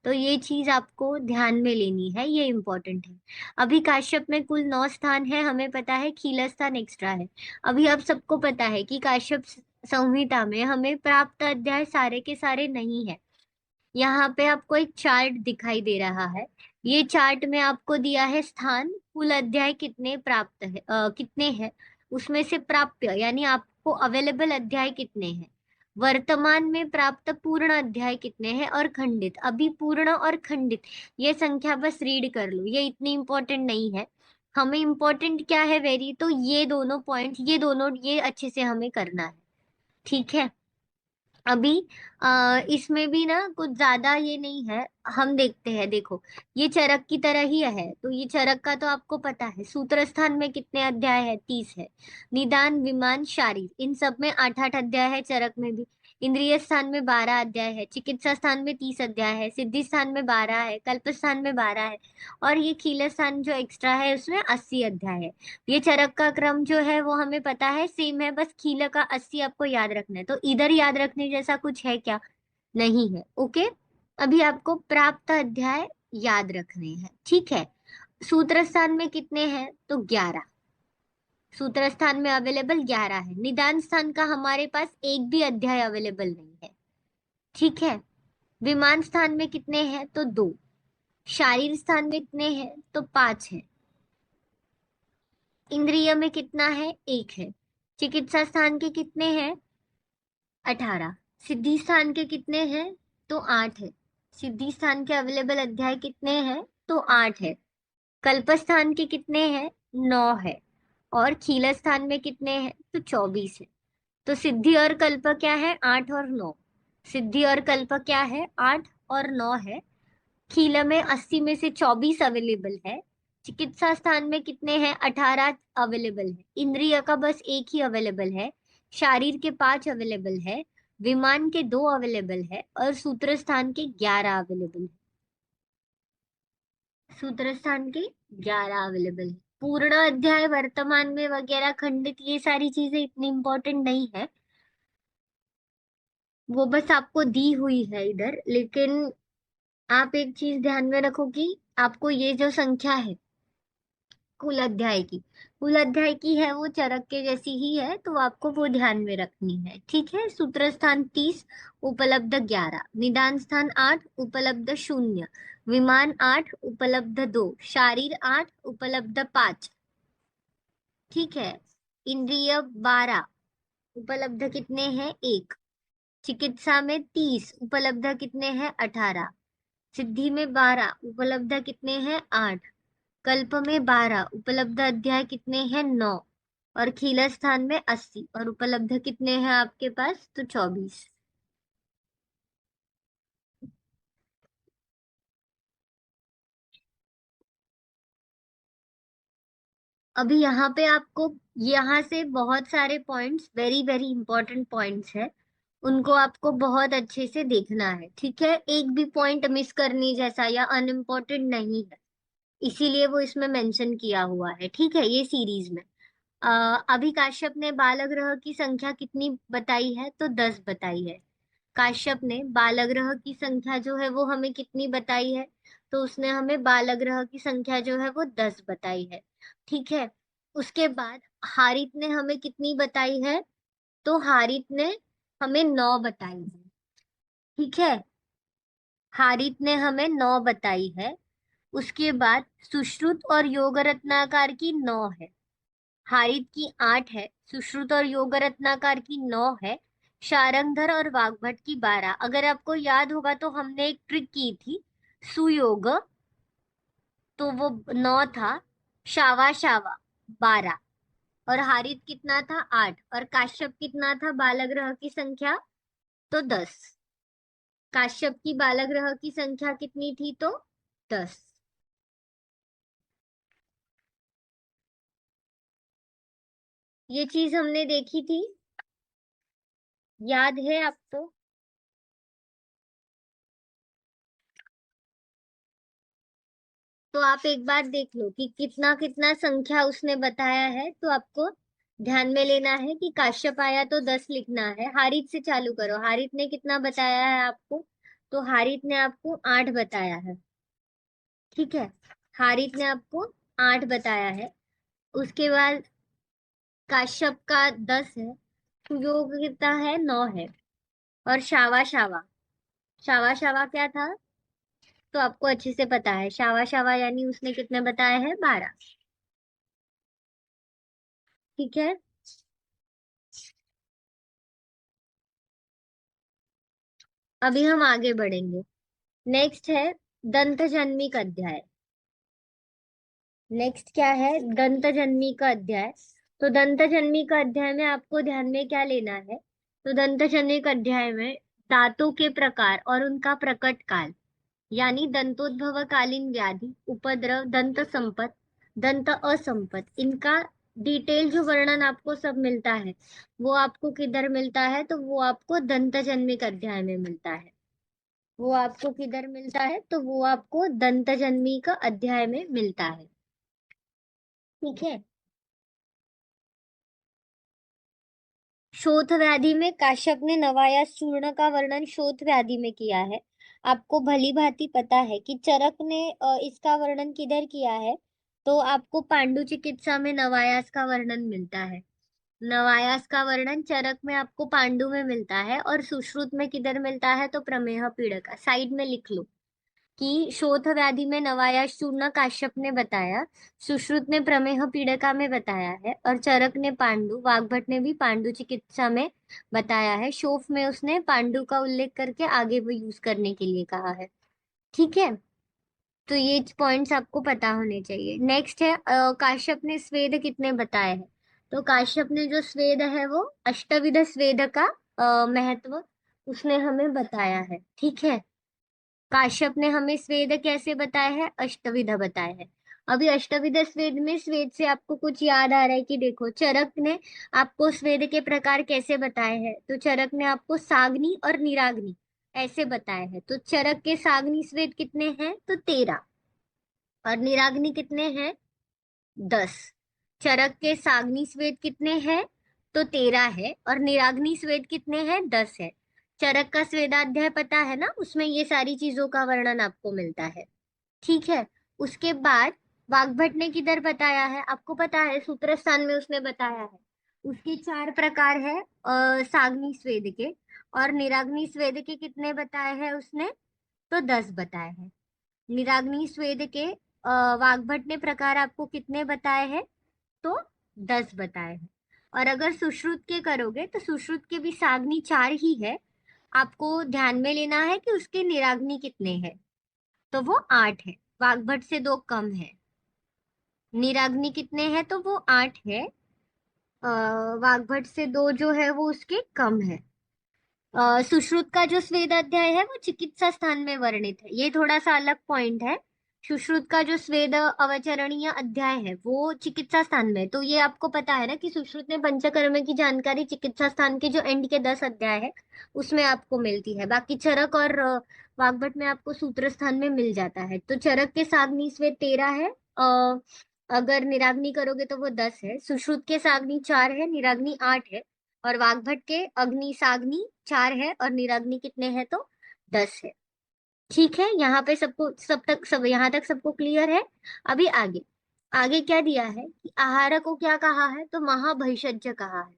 तो ये चीज आपको ध्यान में लेनी है, ये इंपॉर्टेंट है। अभी काश्यप में कुल 9 स्थान है, हमें पता है खीला स्थान एक्स्ट्रा है। अभी आप सबको पता है कि काश्यप संहिता में हमें प्राप्त अध्याय सारे के सारे नहीं है। यहाँ पे आपको एक चार्ट दिखाई दे रहा है। ये चार्ट में आपको दिया है स्थान, कुल अध्याय कितने प्राप्त है, कितने हैं, उसमें से प्राप्य यानी आपको अवेलेबल अध्याय कितने हैं, वर्तमान में प्राप्त पूर्ण अध्याय कितने हैं, और खंडित। अभी पूर्ण और खंडित ये संख्या बस रीड कर लो, ये इतनी इंपॉर्टेंट नहीं है। हमें इंपॉर्टेंट क्या है वेरी, तो ये दोनों पॉइंट, ये दोनों, ये अच्छे से हमें करना है। ठीक है। अभी इसमें भी ना कुछ ज्यादा ये नहीं है। हम देखते हैं, देखो ये चरक की तरह ही है, तो ये चरक का तो आपको पता है। सूत्र स्थान में कितने अध्याय है, 30 है। निदान, विमान, शारीर, इन सब में 8-8 अध्याय है, चरक में भी। इंद्रिय स्थान में 12 अध्याय है, चिकित्सा स्थान में 30 अध्याय है, सिद्धि स्थान में 12 है, कल्प स्थान में 12 है, और ये खील स्थान जो एक्स्ट्रा है उसमें 80 अध्याय है। ये चरक का क्रम जो है वो हमें पता है सेम है, बस खीला का 80 आपको याद रखना है। तो इधर याद रखने जैसा कुछ है क्या, नहीं है। ओके। अभी आपको प्राप्त अध्याय याद रखने हैं, ठीक है। सूत्र स्थान में कितने हैं, तो 11। सूत्र स्थान में अवेलेबल 11 है। निदान स्थान का हमारे पास एक भी अध्याय अवेलेबल नहीं है, ठीक है। विमान स्थान में कितने हैं, तो 2। शारीर स्थान में कितने हैं, तो 5 है। इंद्रिय में कितना है, 1 है। चिकित्सा स्थान के कितने हैं, 18। सिद्धि स्थान के कितने हैं, तो 8 है। सिद्धि स्थान के अवेलेबल अध्याय कितने हैं, तो 8 है। कल्प स्थान के कितने हैं, 9 है। और खील स्थान में कितने हैं, तो 24 है। तो सिद्धि और कल्प क्या है, 8 और 9। सिद्धि और कल्प क्या है, 8 और 9 है। खीला में 80 में से 24 अवेलेबल है। चिकित्सा स्थान में कितने हैं, 18 अवेलेबल है। इंद्रिय का बस एक ही अवेलेबल है। शारीर के 5 अवेलेबल है। विमान के 2 अवेलेबल है, और सूत्र स्थान के 11 अवेलेबल है। सूत्र स्थान के 11 अवेलेबल है। पूर्ण अध्याय वर्तमान में वगैरह खंडित, ये सारी चीजें इतनी इंपॉर्टेंट नहीं है, वो बस आपको दी हुई है इधर। लेकिन आप एक चीज ध्यान में रखो कि आपको ये जो संख्या है कुल अध्याय की है, वो चरक के जैसी ही है, तो आपको वो ध्यान में रखनी है, ठीक है। सूत्र स्थान 30, उपलब्ध 11। निदान स्थान 8, उपलब्ध 0। विमान 8, उपलब्ध 2। शारीर 8, उपलब्ध 5। ठीक है। इंद्रिय 12, उपलब्ध कितने हैं, 1। चिकित्सा में 30, उपलब्ध कितने हैं, 18। सिद्धि में 12, उपलब्ध कितने हैं, 8। कल्प में 12, उपलब्ध अध्याय कितने हैं, 9। और खीला स्थान में 80, और उपलब्ध कितने हैं आपके पास, तो 24। अभी यहाँ पे आपको, यहाँ से बहुत सारे points, very very important points है, उनको आपको बहुत अच्छे से देखना है, ठीक है। एक भी पॉइंट मिस करनी जैसा या अनइम्पोर्टेंट नहीं है, इसीलिए वो इसमें मेंशन किया हुआ है, ठीक है, ये सीरीज में। अभी काश्यप ने बाल ग्रह की संख्या कितनी बताई है, तो 10 बताई है। काश्यप ने बाल ग्रह की संख्या जो है वो हमें कितनी बताई है, तो उसने हमें बाल ग्रह की संख्या जो है वो 10 बताई है, ठीक है। उसके बाद हारित ने हमें कितनी बताई है, तो हारित ने हमें 9 बताई है, ठीक है। हारित ने हमें 9 बताई है। उसके बाद सुश्रुत और योग रत्नाकार की 9 है। हारित की 8 है, सुश्रुत और योग रत्नाकार की 9 है। शारंगधर और वाग्भट की 12। अगर आपको याद होगा तो हमने एक ट्रिक की थी, सुयोग, तो वो 9 था। शावा शावा 12। और हारित कितना था, 8। और काश्यप कितना था बालग्रह की संख्या, तो 10। काश्यप की बालग्रह की संख्या कितनी थी, तो 10। ये चीज हमने देखी थी, याद है आपको। तो आप एक बार देख लो कि कितना कितना संख्या उसने बताया है, तो आपको ध्यान में लेना है कि काश्यप आया तो 10 लिखना है। हारित से चालू करो। हारित ने कितना बताया है आपको? तो हारित ने आपको 8 बताया है। ठीक है, हारित ने आपको 8 बताया है। उसके बाद काश्यप का 10 है। सुयोग कितना है? 9 है। और शावा शावा, शावा शावा क्या था? तो आपको अच्छे से पता है, शावा शावा यानी उसने कितने बताए हैं? 12। ठीक है, अभी हम आगे बढ़ेंगे। नेक्स्ट है दंतजन्मी का अध्याय। नेक्स्ट क्या है? दंतजन्मी का अध्याय। तो दंतजन्मी का अध्याय में आपको ध्यान में क्या लेना है? तो दंतजन्मी का अध्याय में दांतों के प्रकार और उनका प्रकट काल, यानी दंतोद्भव कालीन व्याधि, उपद्रव, दंत संपत, दंत असंपत, इनका डिटेल जो वर्णन आपको सब मिलता है, वो आपको किधर मिलता है? तो वो आपको दंतजन्मी का अध्याय में मिलता है। वो आपको किधर मिलता है? तो वो आपको दंतजन्मी का अध्याय में मिलता है। ठीक है, शोथ व्याधि में काश्यप ने नवायास चूर्ण का वर्णन शोथ व्याधि में किया है। आपको भली भांति पता है कि चरक ने इसका वर्णन किधर किया है? तो आपको पांडु चिकित्सा में नवायास का वर्णन मिलता है। नवायास का वर्णन चरक में आपको पांडु में मिलता है, और सुश्रुत में किधर मिलता है? तो प्रमेह पीड़का। साइड में लिख लो कि शोथ व्याधि में नवायास चूर्ण काश्यप ने बताया, सुश्रुत ने प्रमेह पीड़िका में बताया है, और चरक ने पांडु, वाग्भट ने भी पांडु चिकित्सा में बताया है। शोफ में उसने पांडु का उल्लेख करके आगे वो यूज करने के लिए कहा है। ठीक है, तो ये पॉइंट्स आपको पता होने चाहिए। नेक्स्ट है काश्यप ने स्वेद कितने बताए हैं? तो काश्यप ने जो स्वेद है वो अष्टविध स्वेद का महत्व उसने हमें बताया है। ठीक है, काश्यप ने हमें स्वेद कैसे बताया है? अष्टविध बताया है। अभी अष्टविध स्वेद में स्वेद से आपको कुछ याद आ रहा है कि देखो, चरक ने आपको स्वेद के प्रकार कैसे बताए हैं? तो चरक ने आपको साग्नि और निराग्नि ऐसे बताए हैं। तो चरक के साग्नि स्वेद कितने हैं? तो 13। और निराग्नि कितने हैं? 10। चरक के साग्नि स्वेद कितने हैं? तो 13 है। और निराग्नि स्वेद कितने हैं? 10 है। चरक का स्वेदाध्याय पता है ना, उसमें ये सारी चीजों का वर्णन आपको मिलता है। ठीक है, उसके बाद वाग्भट ने किधर बताया है? आपको पता है, सूत्र स्थान में उसने बताया है। उसके 4 प्रकार है साग्नि स्वेद के। और निराग्नि स्वेद के कितने बताए हैं उसने? तो 10 बताए हैं। निराग्नि स्वेद के वाग्भट ने प्रकार आपको कितने बताए हैं? तो 10 बताए हैं। और अगर सुश्रुत के करोगे तो सुश्रुत के भी साग्नि 4 ही है। आपको ध्यान में लेना है कि उसके निराग्नि कितने हैं? तो वो 8 है। वाग्भट से 2 कम है। निराग्नि कितने हैं? तो वो 8 है। वाग्भट से 2 जो है वो उसके कम है। सुश्रुत का जो स्वेद अध्याय है वो चिकित्सा स्थान में वर्णित है। ये थोड़ा सा अलग पॉइंट है। सुश्रुत का जो स्वेद अवचरणीय अध्याय है वो चिकित्सा स्थान में है। तो ये आपको पता है ना कि सुश्रुत ने पंचकर्म की जानकारी चिकित्सा स्थान के जो एंड के 10 अध्याय है उसमें आपको मिलती है। बाकी चरक और वाग्भट में आपको सूत्र स्थान में मिल जाता है। तो चरक के साग्नि स्वेद 13 है। अगर निराग्नि करोगे तो वो 10 है। सुश्रुत के साग्नि 4 है, निराग्नि 8 है। और वाग्भट के अग्नि साग्नि 4 है और निराग्नि कितने हैं? तो 10 है। ठीक है, यहाँ पे सबको सब यहाँ तक सबको क्लियर है। अभी आगे, आगे क्या दिया है कि आहार को क्या कहा है? तो महाभैषज कहा है।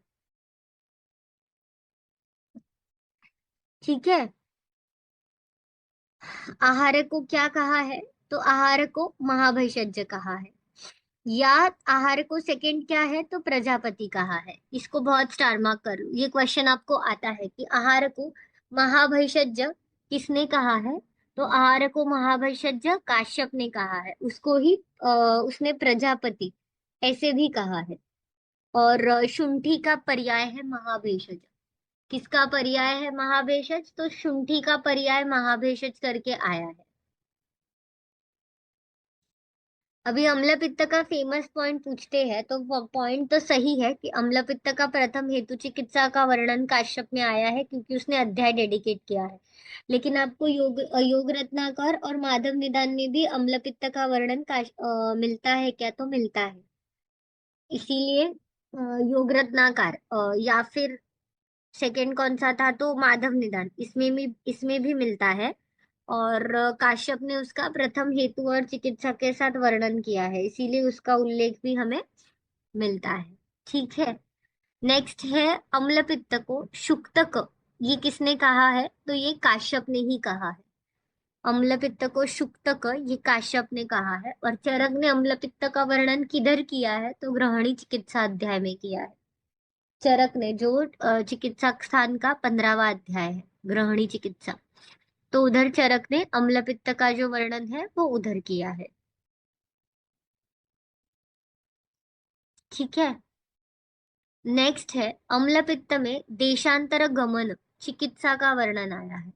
ठीक है, आहार को क्या कहा है? तो आहार को महाभैषज कहा है। या आहार को सेकंड क्या है? तो प्रजापति कहा है। इसको बहुत स्टार मार्क करो, ये क्वेश्चन आपको आता है कि आहार को महाभैषज किसने कहा है? तो आहार को महाभैषज काश्यप ने कहा है। उसको ही उसने प्रजापति ऐसे भी कहा है। और शुंठी का पर्याय है महाभेषज। किसका पर्याय है महाभेषज? तो शुंठी का पर्याय महाभेषज करके आया है। अभी अम्ल पित्त का फेमस पॉइंट पूछते हैं तो वो पॉइंट तो सही है कि अम्ल पित्त का प्रथम हेतु चिकित्सा का वर्णन काश्यप में आया है, क्योंकि उसने अध्याय डेडिकेट किया है। लेकिन आपको योग रत्नाकर और माधव निदान में भी अम्ल पित्त का वर्णन मिलता है क्या? तो मिलता है। इसीलिए योग रत्नाकर, या फिर सेकंड कौन सा था, तो माधव निदान, इसमें भी मिलता है। और काश्यप ने उसका प्रथम हेतु और चिकित्सा के साथ वर्णन किया है, इसीलिए उसका उल्लेख भी हमें मिलता है। ठीक है। नेक्स्ट है अम्ल पित्त को शुक्तक, ये किसने कहा है, तो ये काश्यप ने ही कहा है। अम्ल पित्त को शुक्तक ये काश्यप ने कहा है। और चरक ने अम्ल पित्त का वर्णन किधर किया है, तो ग्रहणी चिकित्सा अध्याय में किया है। चरक ने, जो चिकित्सा स्थान का 15वां अध्याय है, ग्रहणी चिकित्सा, तो उधर चरक ने अम्ल पित्त का जो वर्णन है वो उधर किया है। ठीक है। नेक्स्ट है अम्ल पित्त में देशांतर गमन चिकित्सा का वर्णन आया है।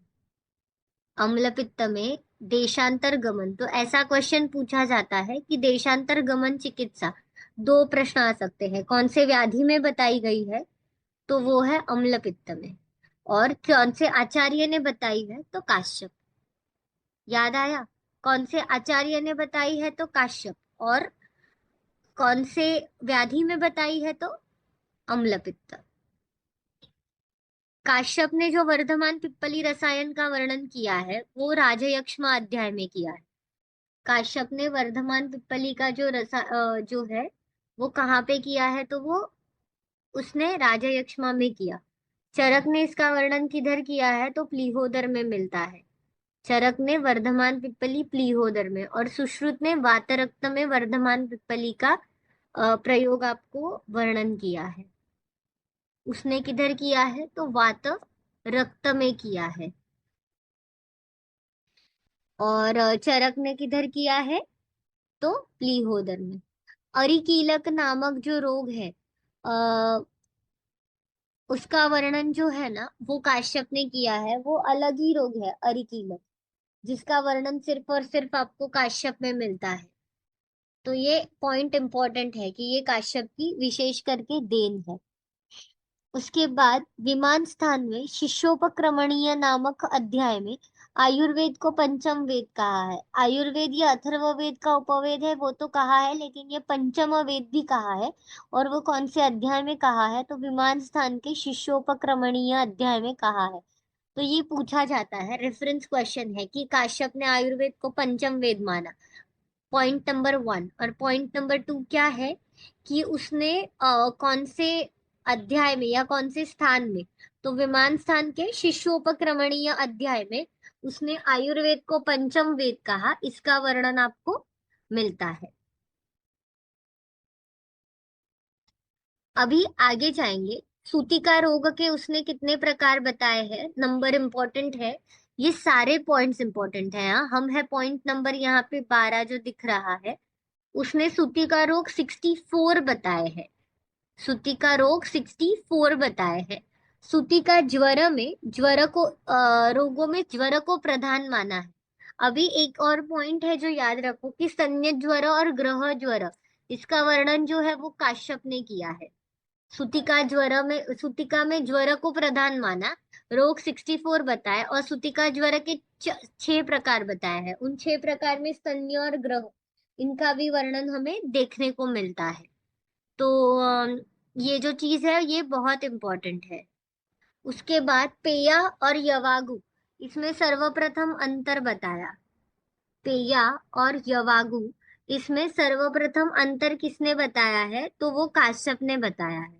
अम्ल पित्त में देशांतर गमन, तो ऐसा क्वेश्चन पूछा जाता है कि देशांतर गमन चिकित्सा, दो प्रश्न आ सकते हैं, कौन से व्याधि में बताई गई है, तो वो है अम्ल पित्त में। और कौन से आचार्य ने बताई है, तो काश्यप। याद आया, कौन से आचार्य ने बताई है, तो काश्यप। और कौन से व्याधि में बताई है, तो अम्ल पित्त। काश्यप ने जो वर्धमान पिप्पली रसायन का वर्णन किया है वो राजयक्ष्मा अध्याय में किया है। काश्यप ने वर्धमान पिप्पली का जो है वो कहाँ पे किया है, तो वो उसने राजयक्ष्मा में किया। चरक ने इसका वर्णन किधर किया है, तो प्लीहोदर में मिलता है। चरक ने वर्धमान पिप्पली प्लीहोदर में, और सुश्रुत ने वातरक्त में वर्धमान पिप्पली का प्रयोग आपको वर्णन किया है। उसने किधर किया है, तो वात रक्त में किया है। और चरक ने किधर किया है, तो प्लीहोदर में। अरिकीलक नामक जो रोग है, आ, उसका वर्णन जो है ना वो काश्यप ने किया है। वो अलग ही रोग है अरिकीलक, जिसका वर्णन सिर्फ और सिर्फ आपको काश्यप में मिलता है। तो ये पॉइंट इंपॉर्टेंट है कि ये काश्यप की विशेष करके देन है। उसके बाद विमान स्थान में शिष्योपक्रमणीय नामक अध्याय में आयुर्वेद को पंचम वेद कहा है। आयुर्वेद या अथर्ववेद का उपवेद है वो तो कहा है, लेकिन ये पंचम वेद भी कहा है। और वो कौन से अध्याय में कहा है, तो विमान स्थान के शिष्योपक्रमणीय अध्याय में कहा है। तो ये पूछा जाता है, रेफरेंस क्वेश्चन है कि काश्यप ने आयुर्वेद को पंचम वेद माना, पॉइंट नंबर 1। और पॉइंट नंबर 2 क्या है कि उसने कौन से अध्याय में या कौन से स्थान में, तो विमान स्थान के शिष्योपक्रमणीय अध्याय में उसने आयुर्वेद को पंचम वेद कहा, इसका वर्णन आपको मिलता है। अभी आगे जाएंगे। सूतिका रोग के उसने कितने प्रकार बताए हैं, नंबर इंपॉर्टेंट है। ये सारे पॉइंट्स इंपॉर्टेंट हैं। हम है पॉइंट नंबर यहाँ पे 12 जो दिख रहा है, उसने सूती का रोग 64 बताए हैं। सूती का रोग 64 बताए हैं। सूती का ज्वर में, ज्वर को रोगों में ज्वर को प्रधान माना है। अभी एक और पॉइंट है जो याद रखो कि स्तन्य ज्वर और ग्रह ज्वर, इसका वर्णन जो है वो काश्यप ने किया है। सूतिका में ज्वर को प्रधान माना, रोग 64 बताए, और सूतिका ज्वर के 6 प्रकार बताए हैं। उन 6 प्रकार में स्तन्य और ग्रह, इनका भी वर्णन हमें देखने को मिलता है। तो ये जो चीज है ये बहुत इंपॉर्टेंट है। उसके बाद पेया और यवागु, इसमें सर्वप्रथम अंतर बताया। पेया और यवागु, इसमें सर्वप्रथम अंतर किसने बताया है, तो वो काश्यप ने बताया है।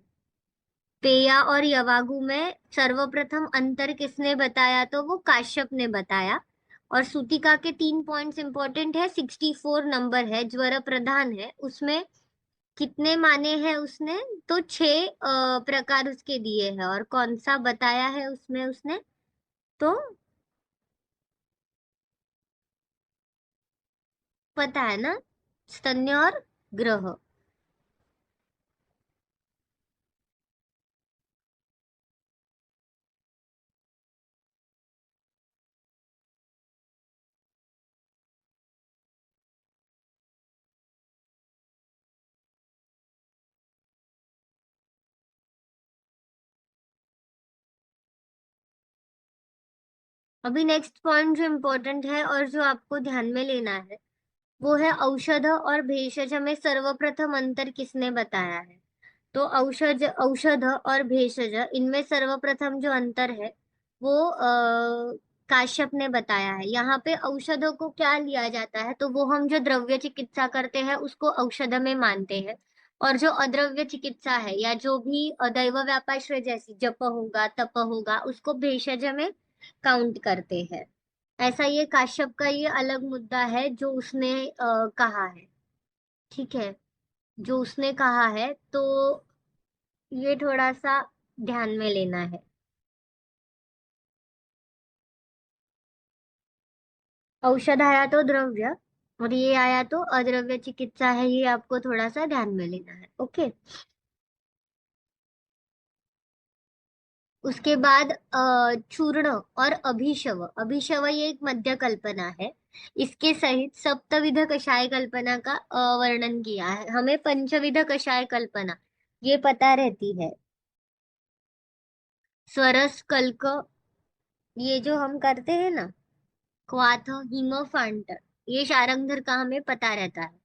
पेया और यवागु में सर्वप्रथम अंतर किसने बताया, तो वो काश्यप ने बताया। और सूतिका के 3 पॉइंट्स इंपॉर्टेंट है। 64 नंबर है, ज्वर प्रधान है, उसमें कितने माने हैं उसने, तो 6 प्रकार उसके दिए हैं। और कौन सा बताया है उसमें उसने, तो पता है ना, स्तन्य और ग्रह। अभी नेक्स्ट पॉइंट जो इम्पोर्टेंट है और जो आपको ध्यान में लेना है वो है औषध और भेषज में सर्वप्रथम अंतर किसने बताया है। तो औषध और भेषज, इनमें सर्वप्रथम जो अंतर है वो काश्यप ने बताया है। यहाँ पे औषधों को क्या लिया जाता है, तो वो हम जो द्रव्य चिकित्सा करते हैं उसको औषध में मानते हैं, और जो अद्रव्य चिकित्सा है या जो भी दैव व्यापाश्रय जैसी जप होगा तप होगा उसको भेषज में काउंट करते हैं। ऐसा ये काश्यप का ये अलग मुद्दा है जो उसने कहा है। ठीक है, जो उसने कहा है तो ये थोड़ा सा ध्यान में लेना है। औषध आया तो द्रव्य, और ये आया तो अद्रव्य चिकित्सा है, ये आपको थोड़ा सा ध्यान में लेना है। ओके। उसके बाद चूर्ण और अभिशव। अभिशव ये एक मध्य कल्पना है, इसके सहित सप्तविध कषाय कल्पना का वर्णन किया है। हमें पंचविध कषाय कल्पना ये पता रहती है। स्वरस कल्क, ये जो हम करते हैं ना, क्वाथ हिमफांट, ये शारंगधर का हमें पता रहता है।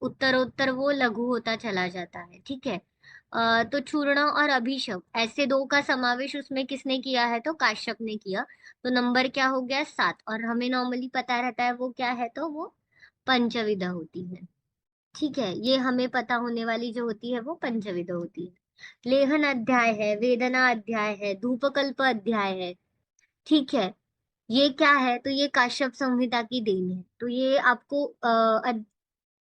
उत्तरोत्तर वो लघु होता चला जाता है। ठीक है। तो चूर्ण और अभिशव ऐसे दो का समावेश उसमें किसने किया है, तो काश्यप ने किया। तो नंबर क्या हो गया, 7। और हमें नॉर्मली पता रहता है वो क्या है, तो वो पंचविध होती है। ठीक है, ये हमें पता होने वाली जो होती है वो पंचविध होती है। लेहन अध्याय है, वेदना अध्याय है, धूपकल्प अध्याय है। ठीक है, ये क्या है, तो ये काश्यप संहिता की देन है। तो ये आपको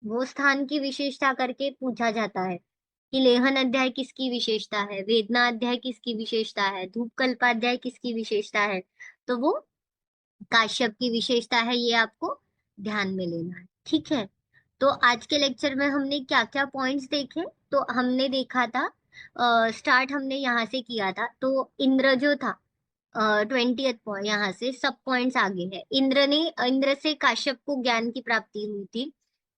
वो स्थान की विशेषता करके पूछा जाता है कि लेहन अध्याय किसकी विशेषता है, वेदना अध्याय किसकी विशेषता है, धूपकल्पाध्याय किसकी विशेषता है, तो वो काश्यप की विशेषता है। ये आपको ध्यान में लेना है। ठीक है। तो आज के लेक्चर में हमने क्या क्या पॉइंट्स देखे, तो हमने देखा था, स्टार्ट हमने यहाँ से किया था। तो इंद्र जो था, 20th पॉइंट, यहाँ से सब पॉइंट्स आगे है। इंद्र से काश्यप को ज्ञान की प्राप्ति हुई थी,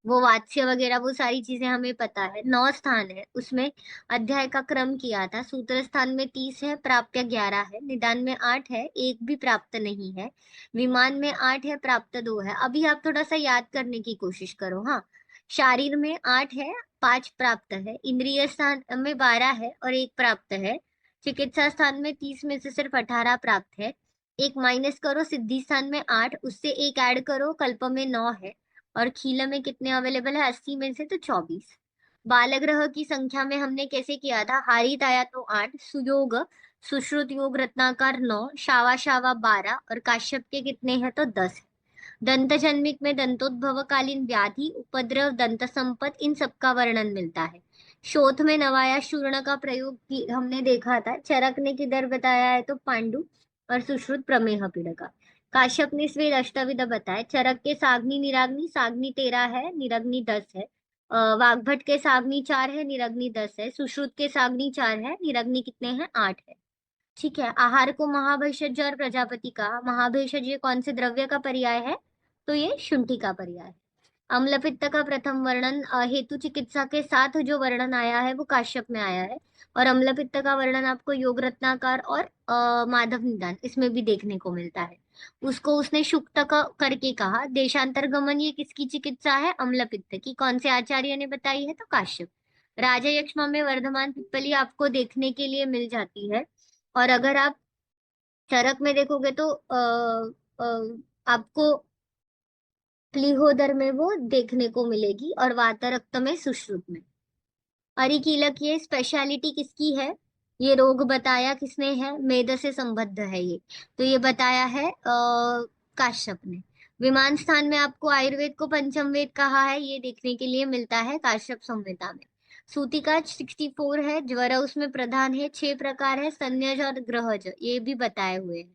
वो वात्स्य वगैरह वो सारी चीजें हमें पता है। 9 स्थान है उसमें, अध्याय का क्रम किया था। सूत्र स्थान में 30 है, प्राप्य 11 है, निदान में 8 है, एक भी प्राप्त नहीं है, विमान में 8 है, प्राप्त 2 है। अभी आप थोड़ा सा याद करने की कोशिश करो। हाँ, शारीर में 8 है, 5 प्राप्त है, इंद्रिय स्थान में 12 है और एक प्राप्त है, चिकित्सा स्थान में 30 में से सिर्फ 18 प्राप्त है। एक माइनस करो, सिद्धि स्थान में 8, उससे एक ऐड करो, कल्प में 9 है, और खील में कितने अवेलेबल है, 80 में से तो 24। बाल ग्रह की संख्या में हमने कैसे किया था, हारित आया तो 8, सुयोग सुश्रुत योग रत्नाकर 9, शावा शावा 12, और काश्यप के कितने हैं, तो 10। दंत जन्मिक में दंतोद्भव कालीन व्याधि उपद्रव दंत संपत, इन सब का वर्णन मिलता है। शोथ में नवाया चूर्ण का प्रयोग हमने देखा था। चरक ने किधर बताया है, तो पांडु और सुश्रुत प्रमेह पीड़का। काश्यप ने स्वेद अष्टविध बताए। चरक के साग्नि निराग्नि, साग्नि 13 है, निरग्नि 10 है। वाग्भट के साग्नि 4 है, निरग्नि 10 है। सुश्रुत के साग्नि 4 है, निरग्नि कितने हैं, 8 है। ठीक है। आहार को महाभेषज और प्रजापति का, महाभेषज ये कौन से द्रव्य का पर्याय है, तो ये शुंठी का पर्याय है। अम्ल पित्त का प्रथम वर्णन हेतु चिकित्सा के साथ जो वर्णन आया है वो काश्यप में आया है, और अम्ल पित्त का वर्णन आपको योग रत्नाकर और माधव निदान इसमें भी देखने को मिलता है। उसको उसने शुक्त करके कहा। देशांतर गमन ये किसकी चिकित्सा है, अम्ल पित्त की, कौन से आचार्य ने बताई है, तो काश्यप। राजा यक्ष्मा में वर्धमान पिप्पली आपको देखने के लिए मिल जाती है, और अगर आप चरक में देखोगे तो आपको प्लीहोदर में वो देखने को मिलेगी, और वातरक्त में सुश्रुत में। अरिकीलक ये स्पेशलिटी किसकी है, ये रोग बताया किसने है, मेद से संबद्ध है ये, तो ये बताया है काश्यप ने। विमान स्थान में आपको आयुर्वेद को पंचम वेद कहा है, ये देखने के लिए मिलता है काश्यप संहिता में। सूतिका 64 है, ज्वर उसमें प्रधान है, 6 प्रकार है, संन्यज और ग्रहज ये भी बताए हुए हैं।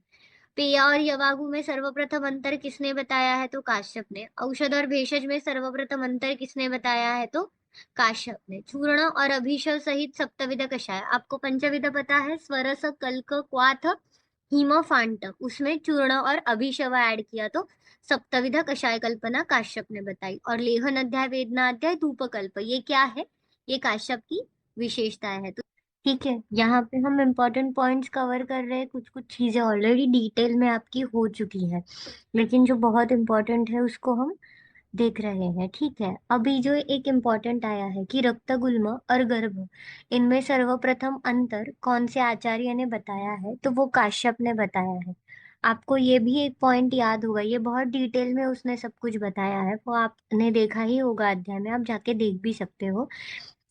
पेया और यवागु में सर्वप्रथम अंतर किसने बताया है, तो काश्यप ने। औषध और भेषज में सर्वप्रथम अंतर किसने बताया है, तो काश्यप ने। चूर्ण और अभिषव सहित सप्तविध कषाय, आपको पंचविध पता है, स्वरस कल्क क्वाथ हिमफांट, उसमें चूर्ण और अभिषव ऐड किया तो सप्तविध कषाय कल्पना काश्यप ने बताई। और लेहन अध्याय, वेदना अध्याय, धूपकल्प ये क्या है, ये काश्यप की विशेषताएं है। तो ठीक है, यहाँ पे हम इम्पोर्टेंट पॉइंट्स कवर कर रहे हैं। कुछ कुछ चीजें ऑलरेडी डिटेल में आपकी हो चुकी है, लेकिन जो बहुत इम्पोर्टेंट है उसको हम देख रहे हैं, ठीक है। अभी जो एक इम्पोर्टेंट आया है कि रक्तगुल्म और गर्भ, इनमें सर्वप्रथम अंतर कौन से आचार्य ने बताया है, तो वो काश्यप ने बताया है। आपको ये भी एक पॉइंट याद होगा, ये बहुत डिटेल में उसने सब कुछ बताया है, वो आपने देखा ही होगा अध्याय में, आप जाके देख भी सकते हो।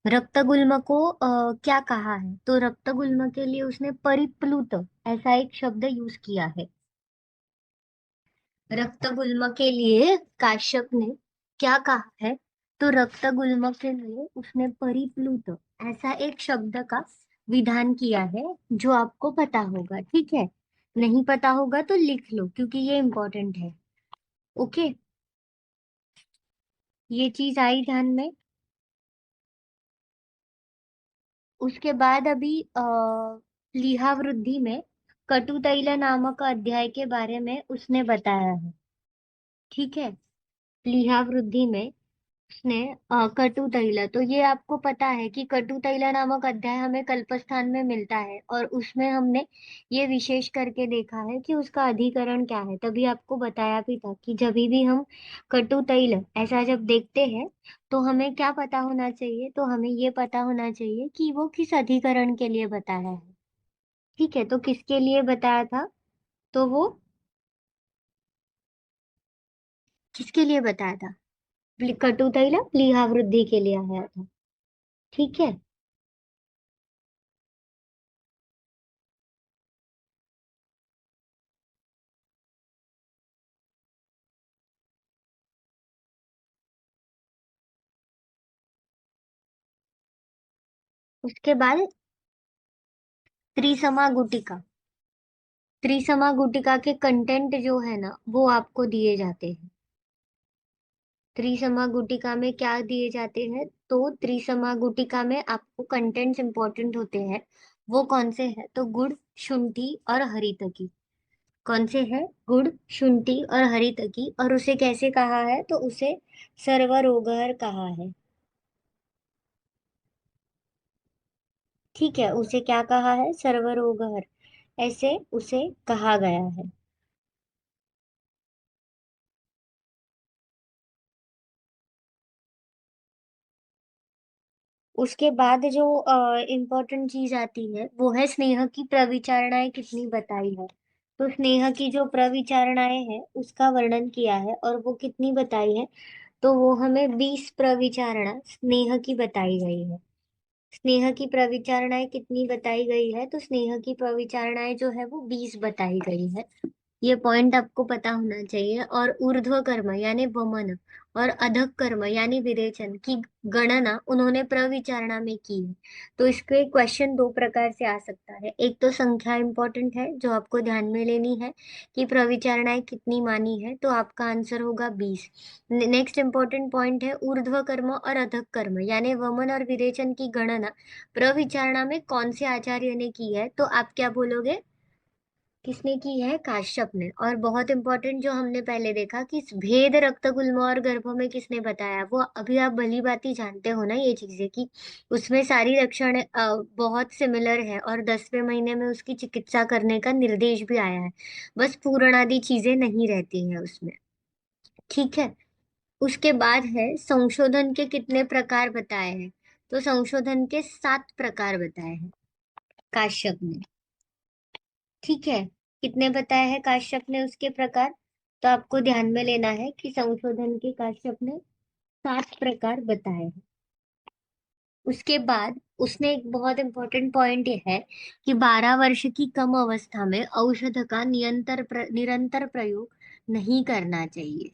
रक्तगुल्म को क्या कहा है, तो रक्तगुल्म के लिए उसने परिप्लुत ऐसा एक शब्द यूज किया है। रक्त गुल्म के लिए काश्यप ने क्या कहा है, तो रक्त गुल्म के लिए उसने परिप्लुत ऐसा एक शब्द का विधान किया है, जो आपको पता होगा, ठीक है। नहीं पता होगा तो लिख लो, क्योंकि ये इंपॉर्टेंट है। ओके, ये चीज आई ध्यान में। उसके बाद अभी लीहा वृद्धि में कटुतैल नामक अध्याय के बारे में उसने बताया है, ठीक है। लीहा वृद्धि में उसने कटु तैल, तो ये आपको पता है कि कटु तैल नामक अध्याय हमें कल्पस्थान में मिलता है, और उसमें हमने ये विशेष करके देखा है कि उसका अधिकरण क्या है। तभी आपको बताया भी था कि जब भी हम कटु तैल ऐसा जब देखते हैं, तो हमें क्या पता होना चाहिए, तो हमें ये पता होना चाहिए कि वो किस अधिकरण के लिए बताया है, ठीक है। तो किसके लिए बताया था, तो वो किसके लिए बताया था, कटु तैल प्लीहा वृद्धि के लिए आया था, ठीक है। उसके बाद त्रिसमा गुटिका, त्रिसमा गुटिका के कंटेंट जो है ना, वो आपको दिए जाते हैं। त्रिसमा गुटिका में क्या दिए जाते हैं, तो त्रिसमा गुटिका में आपको कंटेंट्स इंपॉर्टेंट होते हैं। वो कौन से हैं, तो गुड़, शुंठी और हरितकी। कौन से हैं, गुड़, शुंठी और हरितकी। और उसे कैसे कहा है, तो उसे सर्वरोगहर कहा है, ठीक है। उसे क्या कहा है, सर्वरोगहर, ऐसे उसे कहा गया है। उसके बाद जो इम्पोर्टेंट चीज आती है, वो है स्नेह की प्रविचारणाएं कितनी बताई है। तो स्नेह की जो प्रविचारणाएं हैं उसका वर्णन किया है, और वो कितनी बताई है, तो वो हमें 20 प्रविचारणा स्नेह की बताई गई है। स्नेह की प्रविचारणाएं कितनी बताई गई है, तो स्नेह की प्रविचारणाएं जो है वो 20 बताई गई है। ये पॉइंट आपको पता होना चाहिए। और ऊर्ध्व कर्म यानी वमन और अधक कर्म यानी विरेचन की गणना उन्होंने प्रविचारणा में की है। तो इसके क्वेश्चन दो प्रकार से आ सकता है। एक तो संख्या इंपॉर्टेंट है, जो आपको ध्यान में लेनी है कि प्रविचारणाएं कितनी मानी है, तो आपका आंसर होगा 20। नेक्स्ट इंपॉर्टेंट पॉइंट है ऊर्ध्व कर्म और अधक कर्म यानी वमन और विरेचन की गणना प्रविचारणा में कौन से आचार्य ने की है, तो आप क्या बोलोगे, किसने की है, काश्यप ने। और बहुत इंपॉर्टेंट जो हमने पहले देखा कि इस भेद रक्त गुल्म और गर्भ में किसने बताया, वो अभी आप भली भांति जानते हो ना ये चीजें, कि उसमें सारी लक्षण बहुत सिमिलर है, और 10वें महीने में उसकी चिकित्सा करने का निर्देश भी आया है। बस पूर्ण आदि चीजें नहीं रहती हैं उसमें, ठीक है। उसके बाद है संशोधन के कितने प्रकार बताए हैं, तो संशोधन के 7 प्रकार बताए हैं काश्यप ने, ठीक है। कितने बताए हैं काश्यप ने उसके प्रकार, तो आपको ध्यान में लेना है कि संशोधन के काश्यप ने 7 प्रकार बताए हैं। उसके बाद उसने एक बहुत इंपॉर्टेंट पॉइंट ये है कि 12 वर्ष की कम अवस्था में औषध का निरंतर प्रयोग नहीं करना चाहिए।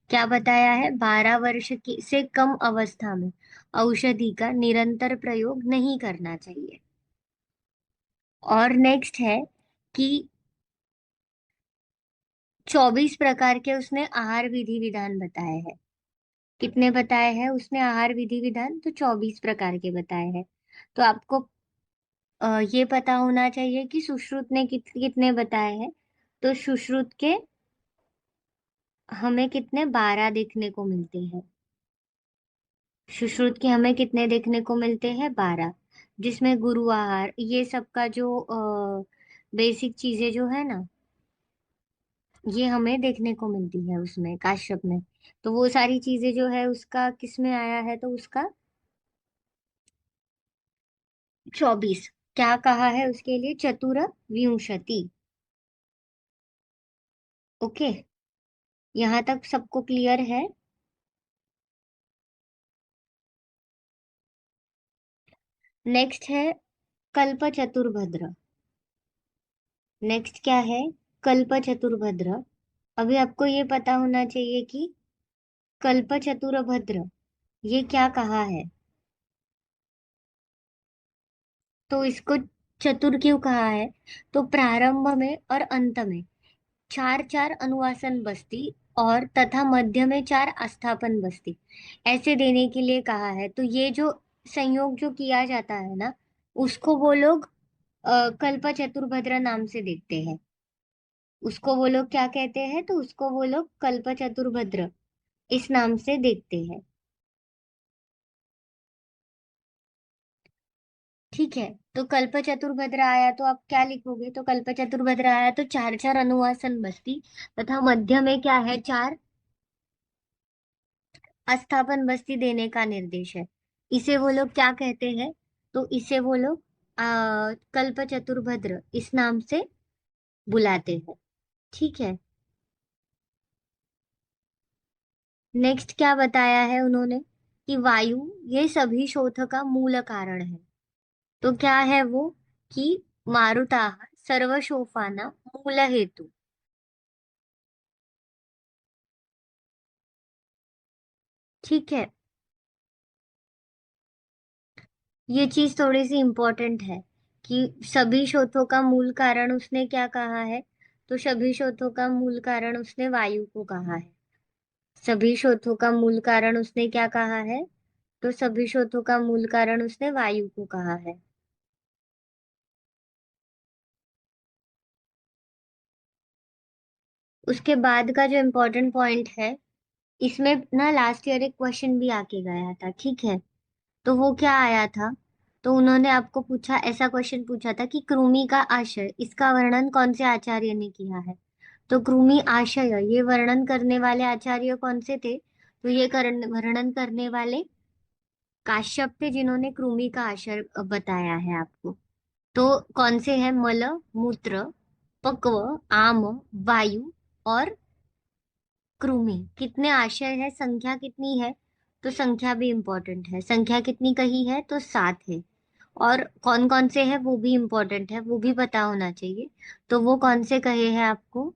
क्या बताया है, 12 वर्ष की से कम अवस्था में औषधि का निरंतर प्रयोग नहीं करना चाहिए। और नेक्स्ट है कि 24 प्रकार के उसने आहार विधि विधान बताए हैं। कितने बताए हैं उसने आहार विधि विधान, तो 24 प्रकार के बताए हैं। तो आपको ये पता होना चाहिए कि सुश्रुत ने कितने बताए हैं, तो सुश्रुत के हमें कितने 12 देखने को मिलते हैं। सुश्रुत के हमें कितने देखने को मिलते हैं, 12, जिसमें गुरु आहार ये सब का जो बेसिक चीजें जो है ना, ये हमें देखने को मिलती है उसमें काश्यप में। तो वो सारी चीजें जो है उसका किस में आया है, तो उसका 24। क्या कहा है उसके लिए? चतुर विंशति। ओके, यहाँ तक सबको क्लियर है? नेक्स्ट है कल्प चतुर्भद्र। नेक्स्ट क्या है? कल्प चतुर्भद्र। अभी आपको ये पता होना चाहिए कि कल्प चतुर्भद्र ये क्या कहा है। तो इसको चतुर क्यों कहा है? तो प्रारंभ में और अंत में चार चार अनुवासन बस्ती और तथा मध्य में चार आस्थापन बस्ती ऐसे देने के लिए कहा है। तो ये जो संयोग जो किया जाता है ना, उसको वो लोग कल्प चतुर्भद्र नाम से देखते हैं। उसको वो लोग क्या कहते हैं? तो उसको वो लोग कल्प चतुर्भद्र इस नाम से देखते हैं। ठीक है, तो कल्प चतुर्भद्र आया तो आप क्या लिखोगे? तो कल्प चतुर्भद्र आया तो चार चार अनुवासन बस्ती तथा मध्य में क्या है? चार अस्थापन बस्ती देने का निर्देश है। इसे वो लोग क्या कहते हैं? तो इसे वो लोग कल्प चतुर्भद्र इस नाम से बुलाते हैं। ठीक है, नेक्स्ट क्या बताया है उन्होंने? कि वायु ये सभी शोथ का मूल कारण है। तो क्या है वो? कि मारुता सर्वशोफाना मूल हेतु। ठीक है, ये चीज थोड़ी सी इंपॉर्टेंट है कि सभी शोथों का मूल कारण उसने क्या कहा है? तो सभी शोथों का मूल कारण उसने वायु को कहा है। सभी शोथों का मूल कारण उसने क्या कहा है? तो सभी शोथों का मूल कारण उसने वायु को कहा है। उसके बाद का जो इम्पोर्टेंट पॉइंट है, इसमें ना लास्ट ईयर एक क्वेश्चन भी आके गया था। ठीक है, तो वो क्या आया था? तो उन्होंने आपको पूछा, ऐसा क्वेश्चन पूछा था कि कृमि का आशय इसका वर्णन कौन से आचार्य ने किया है? तो कृमि आशय ये वर्णन करने वाले आचार्य कौन से थे? तो ये वर्णन करने वाले काश्यप थे, जिन्होंने कृमि का आशय बताया है आपको। तो कौन से हैं? मल, मूत्र, पक्व, आम, वायु और कृमि। कितने आशय है, संख्या कितनी है? तो संख्या भी इंपॉर्टेंट है। संख्या कितनी कही है? तो 7 है। और कौन कौन से हैं वो भी इंपॉर्टेंट है, वो भी पता होना चाहिए। तो वो कौन से कहे हैं आपको?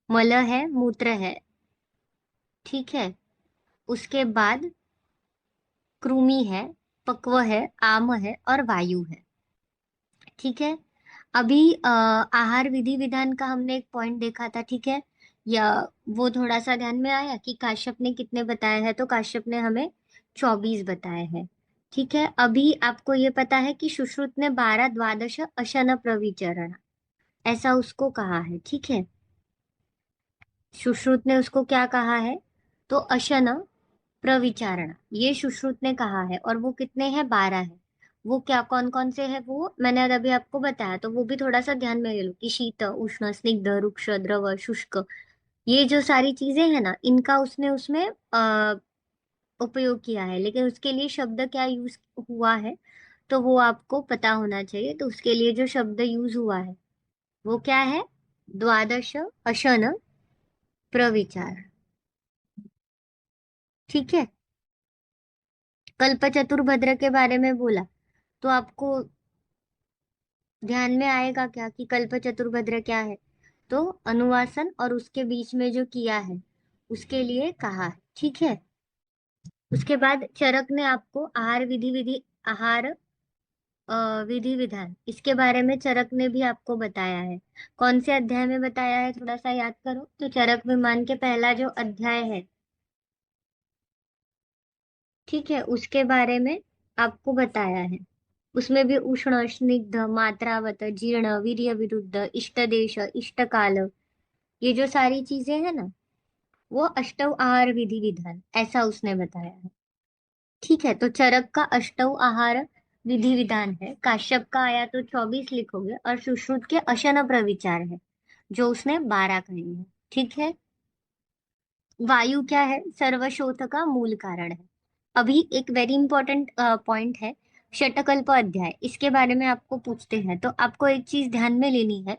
मल है, मूत्र है, ठीक है, उसके बाद कृमि है, पक्व है, आम है और वायु है। ठीक है, अभी आहार विधि विधान का हमने एक पॉइंट देखा था। ठीक है, या वो थोड़ा सा ध्यान में आया कि काश्यप ने कितने बताए हैं? तो काश्यप ने हमें 24 बताए हैं। ठीक है, अभी आपको ये पता है कि सुश्रुत ने 12 द्वादश अशन प्रविचरण ऐसा उसको कहा है। ठीक है, सुश्रुत ने उसको क्या कहा है? तो अशन प्रविचारण ये सुश्रुत ने कहा है। और वो कितने हैं? 12 है। वो क्या कौन कौन से है वो मैंने अभी आपको बताया, तो वो भी थोड़ा सा ध्यान में ले लो कि शीत, उष्ण, स्निग्ध, रुक्ष, द्रव, शुष्क, ये जो सारी चीजें हैं ना, इनका उसने उसमें उपयोग किया है। लेकिन उसके लिए शब्द क्या यूज हुआ है, तो वो आपको पता होना चाहिए। तो उसके लिए जो शब्द यूज हुआ है वो क्या है? द्वादश अशन प्रविचार। ठीक है, कल्प चतुर्भद्र के बारे में बोला, तो आपको ध्यान में आएगा क्या कि कल्प चतुर्भद्र क्या है? तो अनुवासन और उसके बीच में जो किया है उसके लिए कहा है। ठीक है, उसके बाद चरक ने आपको आहार आहार विधि विधान इसके बारे में चरक ने भी आपको बताया है। कौन से अध्याय में बताया है? थोड़ा सा याद करो। तो चरक विमान के पहला जो अध्याय है, ठीक है, उसके बारे में आपको बताया है। उसमें भी उष्ण, स्निग्ध, मात्रावत, जीर्ण, वीर्य विरुद्ध, इष्ट देश, इष्ट काल, ये जो सारी चीजें हैं ना, वो अष्टव आहार विधि विधान ऐसा उसने बताया है। ठीक है, तो चरक का अष्टव आहार विधि विधान है, काश्यप का आया तो 24 लिखोगे, और सुश्रुत के अशन प्रविचार है जो उसने 12 कही है। ठीक है। वायु क्या है? सर्वशोथ का मूल कारण है। अभी एक वेरी इंपॉर्टेंट पॉइंट है, षटकल्प अध्याय, इसके बारे में आपको पूछते हैं तो आपको एक चीज ध्यान में लेनी है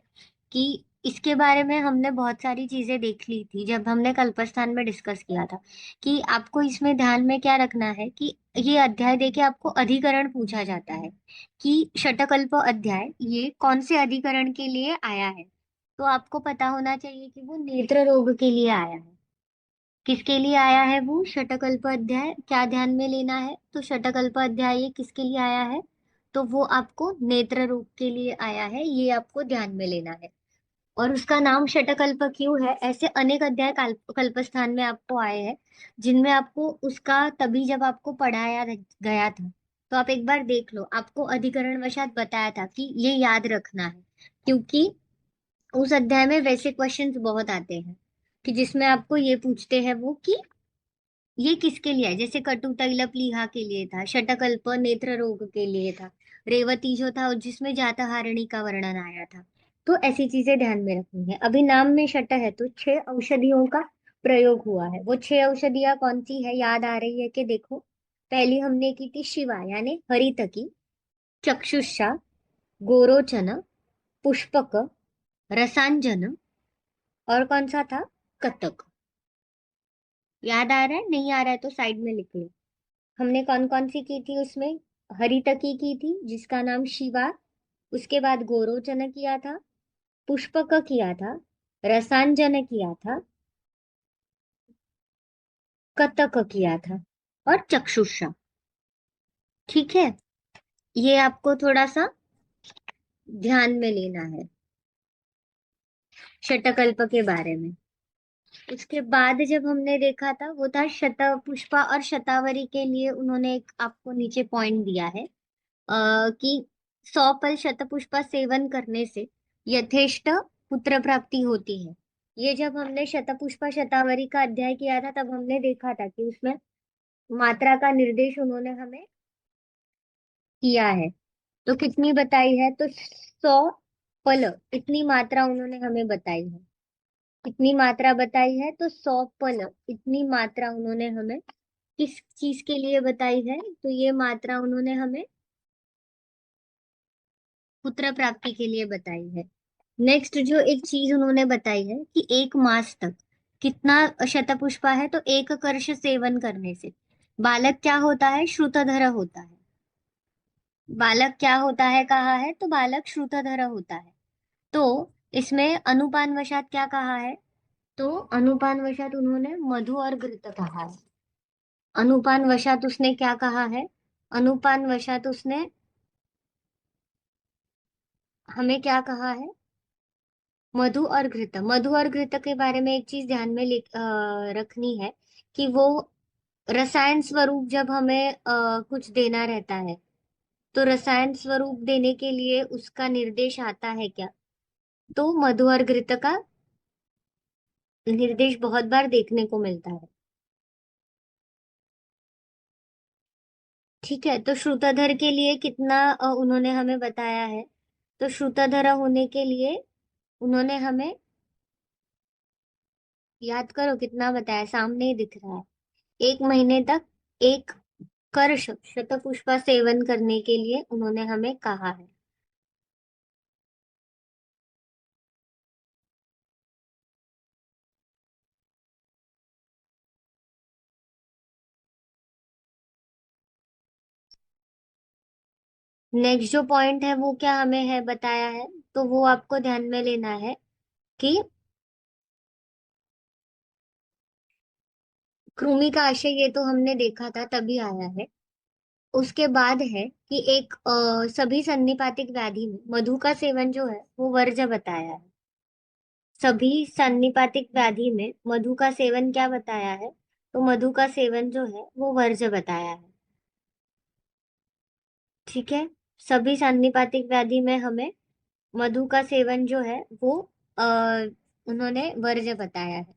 कि इसके बारे में हमने बहुत सारी चीजें देख ली थी जब हमने कल्पस्थान में डिस्कस किया था, कि आपको इसमें ध्यान में क्या रखना है कि ये अध्याय देके आपको अधिकरण पूछा जाता है कि षटकल्प अध्याय ये कौन से अधिकरण के लिए आया है। तो आपको पता होना चाहिए कि वो नेत्र रोग के लिए आया है। किसके लिए आया है वो षटकल्प अध्याय? क्या ध्यान में लेना है? तो षटकल्प अध्याय ये किसके लिए आया है? तो वो आपको नेत्र रोग के लिए आया है, ये आपको ध्यान में लेना है। और उसका नाम षटकल्प क्यों है? ऐसे अनेक अध्याय कल्पस्थान में आपको आए हैं जिनमें आपको उसका तभी जब आपको पढ़ाया गया था तो आप एक बार देख लो, आपको अधिकरण वशात बताया था कि ये याद रखना है, क्योंकि उस अध्याय में वैसे क्वेश्चंस बहुत आते हैं कि जिसमें आपको ये पूछते हैं वो कि ये किसके लिए है। जैसे कटु तैलप लीहा के लिए था, शटकल्प नेत्र रोग के लिए था, रेवती जो था जिसमें जातहारिणी का वर्णन आया था। तो ऐसी चीजें ध्यान में रखनी है। अभी नाम में शट है तो 6 औषधियों का प्रयोग हुआ है। वो 6 औषधियां कौन सी है याद आ रही है कि देखो? पहली हमने की थी शिवा यानी हरितकी, चक्षुषा, गोरोचन, पुष्पक, रसांजन, और कौन सा था? कतक। याद आ रहा है? नहीं आ रहा है तो साइड में लिख लो। हमने कौन कौन सी की थी उसमें? हरितकी की थी जिसका नाम शिवा, उसके बाद गोरोचन किया था, पुष्पक किया था, रसांजन किया था, कतक किया था, और चक्षुषा। ठीक है। ये आपको थोड़ा सा ध्यान में लेना है शतकल्प के बारे में। उसके बाद जब हमने देखा था वो था शत पुष्पा और शतावरी के लिए उन्होंने एक आपको नीचे पॉइंट दिया है कि 100 फल शतपुष्पा सेवन करने से यथेष्ट पुत्र प्राप्ति होती है। ये जब हमने शतपुष्पा शतावरी का अध्याय किया था तब हमने देखा था कि उसमें मात्रा का निर्देश उन्होंने हमें किया है। तो कितनी बताई है? तो 100 फल, इतनी मात्रा उन्होंने हमें बताई है। कितनी मात्रा बताई है? तो 100 फल, इतनी मात्रा उन्होंने हमें किस चीज के लिए बताई है? तो ये मात्रा उन्होंने हमें पुत्र प्राप्ति के लिए बताई है। नेक्स्ट जो एक चीज उन्होंने बताई है कि 1 मास तक कितना शतपुष्पा है? तो 1 कर्ष सेवन करने से बालक क्या होता है? श्रुतधर होता है। बालक क्या होता है कहा है? तो बालक श्रुतधर होता है। तो इसमें अनुपान वशात क्या कहा है? तो अनुपान वशात उन्होंने मधु और घृत कहा है। अनुपान वशात उसने क्या कहा है? अनुपान वशात उसने हमें क्या कहा है? मधु और घृत। मधु और घृत के बारे में एक चीज ध्यान में रखनी है कि वो रसायन स्वरूप जब हमें कुछ देना रहता है तो रसायन स्वरूप देने के लिए उसका निर्देश आता है क्या? तो मधु और घृत का निर्देश बहुत बार देखने को मिलता है। ठीक है। तो श्रुतधर के लिए कितना उन्होंने हमें बताया है? तो श्रुतधर होने के लिए उन्होंने हमें, याद करो कितना बताया, सामने ही दिख रहा है। 1 महीने तक 1 कर्ष शतपुष्पा सेवन करने के लिए उन्होंने हमें कहा है। नेक्स्ट जो पॉइंट है वो क्या हमें है बताया है? तो वो आपको ध्यान में लेना है कि कृमि का आशय ये तो हमने देखा था तभी आया है। उसके बाद है कि एक सभी सन्निपातिक व्याधि में मधु का सेवन जो है वो वर्ज्य बताया है। सभी सन्निपातिक व्याधि में मधु का सेवन क्या बताया है? तो मधु का सेवन जो है वो वर्ज्य बताया है। ठीक है। सभी सन्निपातिक व्याधि में हमें मधु का सेवन जो है वो आ, उन्होंने वर्ज्य बताया है।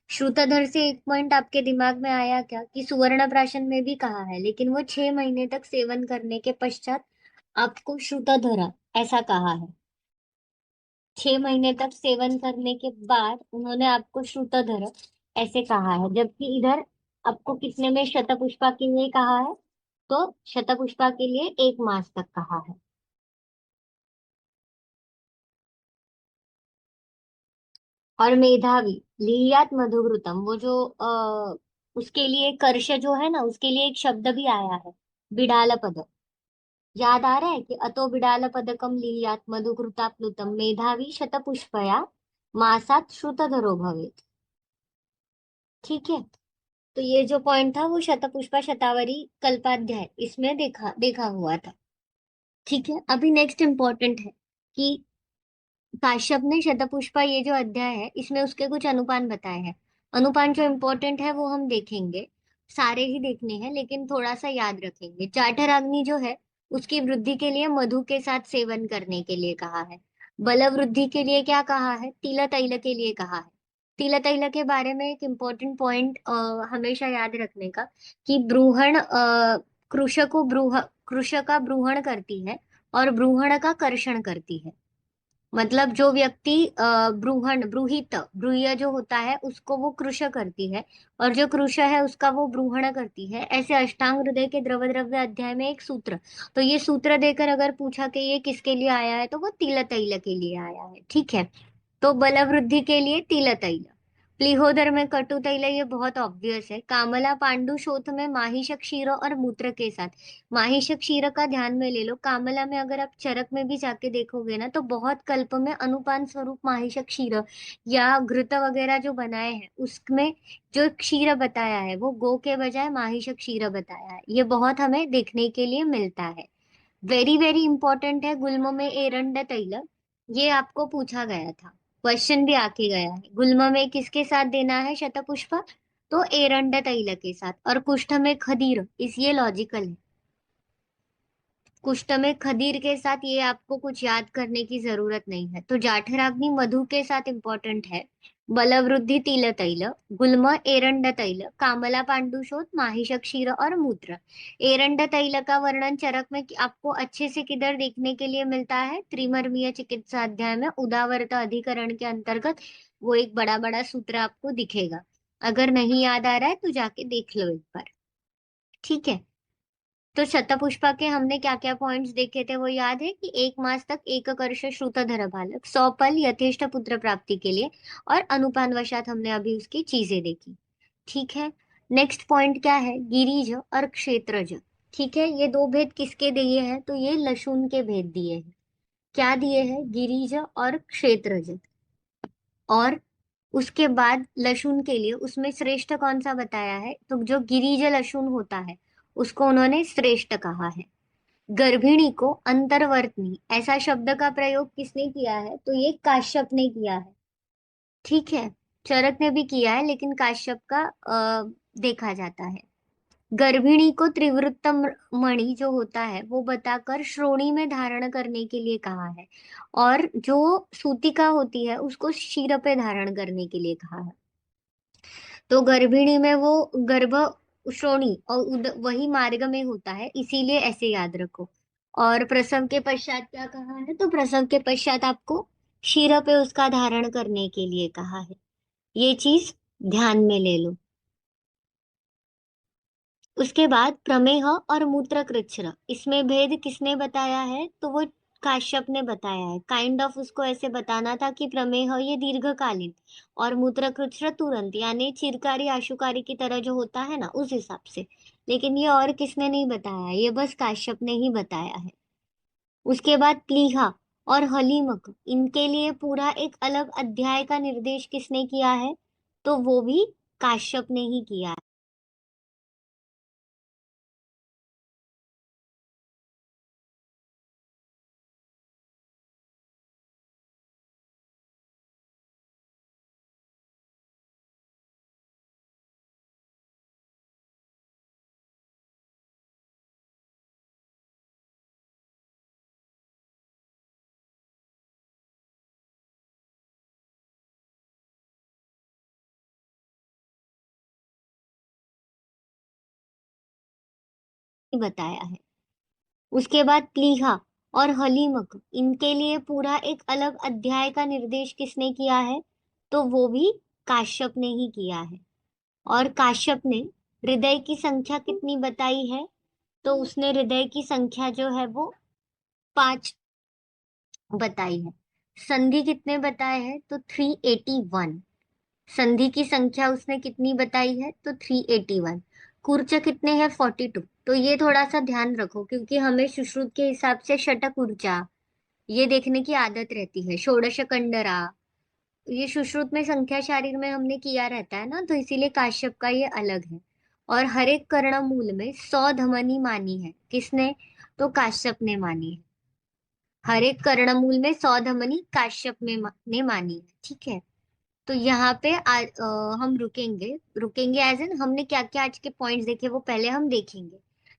श्रुतधर से एक पॉइंट आपके दिमाग में आया क्या कि सुवर्ण प्राशन में भी कहा है लेकिन वो 6 महीने तक सेवन करने के पश्चात आपको श्रुतधरा ऐसा कहा है। 6 महीने तक सेवन करने के बाद उन्होंने आपको श्रुतधर ऐसे कहा है, जबकि इधर आपको कितने में शतपुष्पा के लिए कहा है? तो शतपुष्पा के लिए 1 मास तक कहा है। और मेधावी लीयात मधुकृतम, वो जो उसके लिए कर्ष जो है ना, उसके लिए एक शब्द भी आया है, बिडाल पद। याद आ रहा है कि अतो बिडाल पदकम लीयात मधुकृताप्लुतम मेधावी शतपुष्पया मासात श्रुतधरो भवेत्। ठीक है। तो ये जो पॉइंट था वो शतपुष्पा शतावरी कल्पाध्याय इसमें देखा देखा हुआ था। ठीक है, अभी नेक्स्ट इम्पोर्टेंट है कि काश्यप ने शतपुष्पा ये जो अध्याय है इसमें उसके कुछ अनुपान बताए हैं। अनुपान जो इम्पोर्टेंट है वो हम देखेंगे, सारे ही देखने हैं लेकिन थोड़ा सा याद रखेंगे। जाठराग्नि जो है उसकी वृद्धि के लिए मधु के साथ सेवन करने के लिए कहा है। बल वृद्धि के लिए क्या कहा है? तिल तैल के लिए कहा है। तिल तैल के बारे में एक इम्पोर्टेंट पॉइंट हमेशा याद रखने का, कि ब्रूहण कृश को कृश का ब्रूहण करती है और ब्रूहण का कर्षण करती है। मतलब जो व्यक्ति ब्रूहण ब्रूहित ब्रूय जो होता है उसको वो कृश करती है, और जो कृश है उसका वो ब्रूहण करती है। ऐसे अष्टांग हृदय के द्रव द्रव्य अध्याय में एक सूत्र, तो ये सूत्र देकर अगर पूछा कि ये किसके लिए आया है तो वो तिल तैल के लिए आया है। ठीक है। तो बल वृद्धि के लिए तिल तैल। प्लीहोदर में कटु तैल, ये बहुत ऑब्वियस है। कामला पांडु शोथ में माहिषक क्षीर और मूत्र के साथ। माहिषक क्षीर का ध्यान में ले लो, कामला में अगर आप चरक में भी जाके देखोगे ना तो बहुत कल्प में अनुपान स्वरूप माहिषक क्षीर या घृत वगैरह जो बनाए हैं उसमें जो क्षीर बताया है वो गो के बजाय माहिषक क्षीर बताया है। ये बहुत हमें देखने के लिए मिलता है। वेरी वेरी इंपॉर्टेंट है गुल्म में एरंड तैल, ये आपको पूछा गया था, क्वेश्चन भी आके गया है। गुल्म में किसके साथ देना है शतपुष्प? तो एरंड तैल के साथ। और कुष्ठ में खदीर, इस ये लॉजिकल है। कुष्ठ में खदीर के साथ ये आपको कुछ याद करने की जरूरत नहीं है। तो जाठराग्नि मधु के साथ इंपॉर्टेंट है। बलवृद्धि तिल तैल, गुल्म एरंड तैल, कामला पांडुशोथ माहिषक क्षीर और मूत्र। एरंड तैल का वर्णन चरक में आपको अच्छे से किधर देखने के लिए मिलता है? त्रिमर्मीय चिकित्सा अध्याय में उदावरता अधिकरण के अंतर्गत वो एक बड़ा बड़ा सूत्र आपको दिखेगा। अगर नहीं याद आ रहा है तो जाके देख लो एक बार। ठीक है। तो शतपुष्पा के हमने क्या क्या पॉइंट्स देखे थे वो याद है कि 1 मास तक एक कर्ष श्रुतधर बालक, 100 पल यथेष्ट पुत्र प्राप्ति के लिए, और अनुपान वशात हमने अभी उसकी चीजें देखी। ठीक है। नेक्स्ट पॉइंट क्या है? गिरिज और क्षेत्रज। ठीक है, ये दो भेद किसके दिए हैं? तो ये लशुन के भेद दिए हैं। क्या दिए हैं? गिरिज और क्षेत्रज। और उसके बाद लशुन के लिए उसमें श्रेष्ठ कौन सा बताया है? तो जो गिरिज लशुन होता है उसको उन्होंने श्रेष्ठ कहा है। गर्भिणी को अंतर्वर्तनी ऐसा शब्द का प्रयोग किसने किया है? तो ये काश्यप ने किया है। ठीक है। चरक ने भी किया है लेकिन काश्यप का देखा जाता है। गर्भिणी को त्रिवृत्त मणि जो होता है वो बताकर श्रोणी में धारण करने के लिए कहा है, और जो सूतिका होती है उसको शीर पे धारण करने के लिए कहा है। तो गर्भिणी में वो गर्भ श्रोणी और वही मार्ग में होता है, इसीलिए ऐसे याद रखो। और प्रसव के पश्चात क्या कहा है? तो प्रसव के पश्चात आपको शीरा पे उसका धारण करने के लिए कहा है। ये चीज ध्यान में ले लो। उसके बाद प्रमेह और मूत्रकृच्छ्र, इसमें भेद किसने बताया है? तो वो काश्यप ने बताया है। काइंड ऑफ उसको ऐसे बताना था कि प्रमेह ये दीर्घकालीन और मूत्रकृच्छ्र तुरंत, यानी चिरकारी आशुकारी की तरह जो होता है ना उस हिसाब से। लेकिन ये और किसने नहीं बताया, ये बस काश्यप ने ही बताया है। उसके बाद प्लीहा और हलीमक, इनके लिए पूरा एक अलग अध्याय का निर्देश किसने किया है? तो वो भी काश्यप ने ही किया है, बताया है। उसके बाद प्लीहा और हलीमक, इनके लिए पूरा एक अलग अध्याय का निर्देश किसने किया है? तो वो भी काश्यप ने ही किया है। और काश्यप ने हृदय की संख्या कितनी बताई है? तो उसने हृदय की संख्या जो है वो 5 बताई है। संधि कितने बताए हैं? तो 381। संधि की संख्या उसने कितनी बताई है? तो 381। कूर्च कितने हैं? 42। तो ये थोड़ा सा ध्यान रखो, क्योंकि हमें सुश्रुत के हिसाब से शतक ऊर्जा ये देखने की आदत रहती है। षोडश कंडरा, ये सुश्रुत में संख्या शारीर में हमने किया रहता है ना, तो इसीलिए काश्यप का ये अलग है। और हर एक कर्ण मूल में 100 धमनी मानी है। किसने? तो काश्यप ने मानी है। हर एक कर्णमूल में 100 धमनी काश्यप ने मानी है। ठीक है। तो यहाँ पे हम रुकेंगे। रुकेंगे एज इन हमने क्या क्या आज के पॉइंट्स देखे वो पहले हम देखेंगे।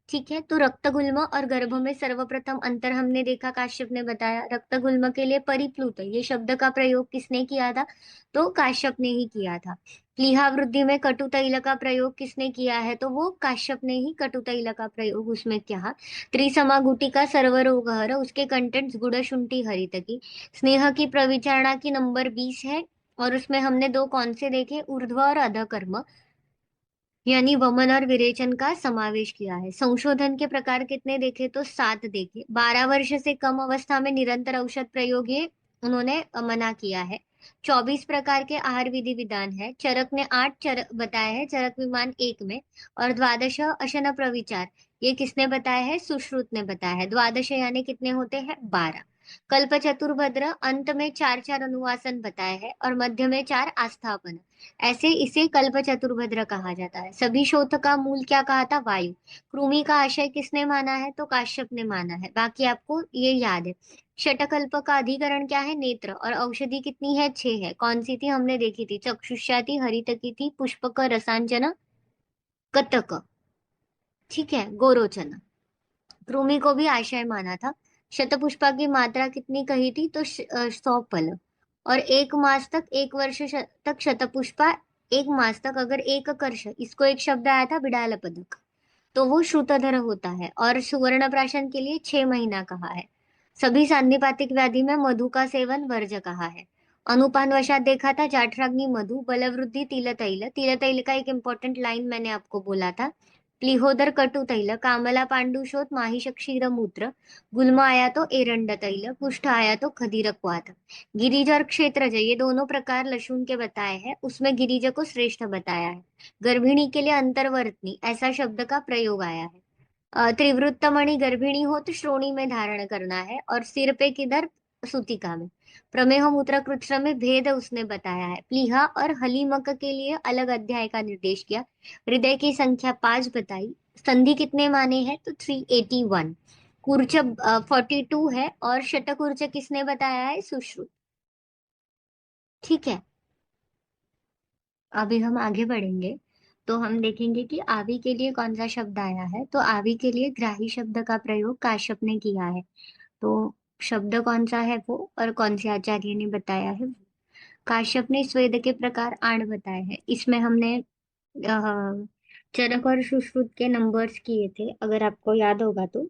ठीक है। तो रक्तगुल्म और गर्भ में सर्वप्रथम अंतर हमने देखा, काश्यप ने बताया। रक्तगुल्म के लिए परिप्लुत ये शब्द का प्रयोग किसने किया था? तो काश्यप ने ही किया था। प्लीहा वृद्धि में कटु तैल का प्रयोग किसने किया है? तो वो काश्यप ने ही कटु तैल का प्रयोग उसमें किया। त्रिसमा गुटिका सर्वरोगहर, उसके कंटेंट्स गुड़ शुंठी हरितकी। स्नेह की प्रविचारणा की नंबर 20 है। और उसमें हमने दो कौन से देखे? ऊर्ध्व और अधकर्म, यानी वमन और विरेचन का समावेश किया है। संशोधन के प्रकार कितने देखे? तो 7 देखे। 12 वर्ष से कम अवस्था में निरंतर औषध प्रयोग ये उन्होंने मना किया है। 24 प्रकार के आहार विधि विधान है। चरक ने 8 चरक बताए हैं, चरक विमान 1 में। और द्वादश अशन प्रविचार ये किसने बताया है? सुश्रुत ने बताया है। द्वादश यानी कितने होते हैं? 12। कल्प चतुर्भद्र अंत में 4 4 अनुवासन बताए हैं, और मध्य में 4 आस्थापन। ऐसे इसे कल्प चतुर्भद्र कहा जाता है। सभी शोथ का मूल क्या कहा था? वायु। कृमि का आशय किसने माना है? तो काश्यप ने माना है। बाकी आपको ये याद है। षटकल्प का अधिकरण क्या है? नेत्र। और औषधि कितनी है? 6 है। कौन सी थी? हमने देखी थी। चक्षुष्या थी, हरितकी थी, पुष्पक, रसांजना, कतक। ठीक है। गोरोचन। कृमि को भी आशय माना था। शतपुष्पा की मात्रा कितनी कही थी? तो 100 फल। और 1 मास तक, 1 वर्ष तक शतपुष्पा, 1 मास तक अगर 1 कर्ष, इसको एक शब्द आया था बिडाल पदक, तो वो श्रुतधर होता है। और सुवर्ण प्राशन के लिए 6 महीना कहा है। सभी सांधिपातिक व्याधि में मधु का सेवन वर्ज्य कहा है। अनुपान वशात देखा था जाठराग्नि मधु, बलवृद्धि तिल तैल। तिल तैल का एक इंपॉर्टेंट लाइन मैंने आपको बोला था। प्लिहोदर कटु तैल, कामला पांडुशोथ माहिष क्षीर मूत्र। गुल्म आया तो एरंड तैल, कुष्ठ आया तो खदीर क्वाथ। गिरिज और क्षेत्रज ये दोनों प्रकार लशुन के बताए हैं, उसमें गिरिज को श्रेष्ठ बताया है। गर्भिणी के लिए अंतर्वर्तनी ऐसा शब्द का प्रयोग आया है। त्रिवृत्तमणि गर्भिणी हो तो श्रोणी में धारण करना है, और सिर पे किधर? सूतिका में। प्रमेह मूत्रकृत में भेद उसने बताया है। प्लीहा और हलीमक के लिए अलग अध्याय का निर्देश किया। हृदय की संख्या 5 बताई। संधि कितने माने हैं? तो 381। कूर्च 42 है। और शतकूर्च किसने बताया है? सुश्रुत। ठीक है। अभी हम आगे बढ़ेंगे, तो हम देखेंगे कि आदि के लिए कौन सा शब्द आया है। तो आदि के लिए ग्राही शब्द का प्रयोग काश्यप ने किया है। तो शब्द कौन सा है वो, और कौन से आचार्य ने बताया है? काश्यप ने स्वेद के प्रकार 8 बताए हैं। इसमें हमने चरक और सुश्रुत के नंबर्स किए थे, अगर आपको याद होगा तो।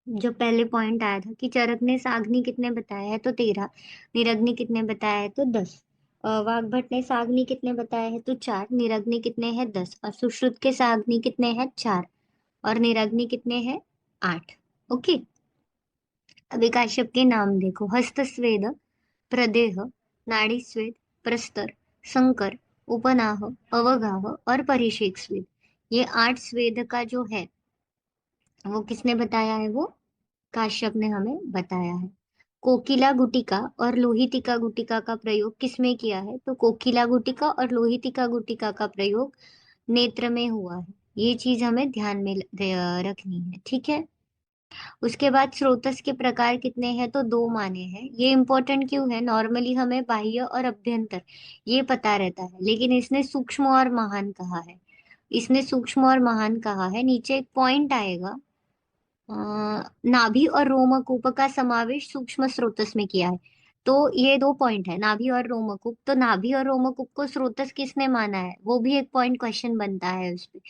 जो पहले पॉइंट आया था कि चरक ने साग्नि कितने बताया है? तो 13। निरग्नि कितने बताया है? तो 10। वाग्भट ने साग्नि कितने बताए हैं? तो 4। निरग्नि कितने हैं? 10। और सुश्रुत के साग्नि कितने हैं? 4। और निरग्नि कितने हैं? 8। ओके। अभी काश्यप के नाम देखो। हस्तस्वेद, प्रदेह, नाड़ी स्वेद, प्रस्तर, संकर, उपनाह, अवगाह और परिषेक स्वेद, ये 8 स्वेद का जो है वो किसने बताया है? वो काश्यप ने हमें बताया है। कोकिला गुटिका और लोहितिका गुटिका का प्रयोग किसमें किया है? तो कोकिला गुटिका और लोहितिका गुटिका का प्रयोग नेत्र में हुआ है। ये चीज हमें ध्यान में रखनी है। ठीक है। उसके बाद स्रोतस के प्रकार कितने हैं? तो 2 माने हैं। ये इंपॉर्टेंट क्यों है? नॉर्मली हमें बाह्य और अभ्यंतर ये पता रहता है, लेकिन इसने सूक्ष्म और महान कहा है। इसने सूक्ष्म और महान कहा है। नीचे एक पॉइंट आएगा, नाभि और रोमकूप का समावेश सूक्ष्म स्रोतस में किया है। तो ये दो पॉइंट है, नाभि और रोमकूप। तो नाभि और रोमकूप को स्रोतस किसने माना है, वो भी एक पॉइंट क्वेश्चन बनता है उस पे,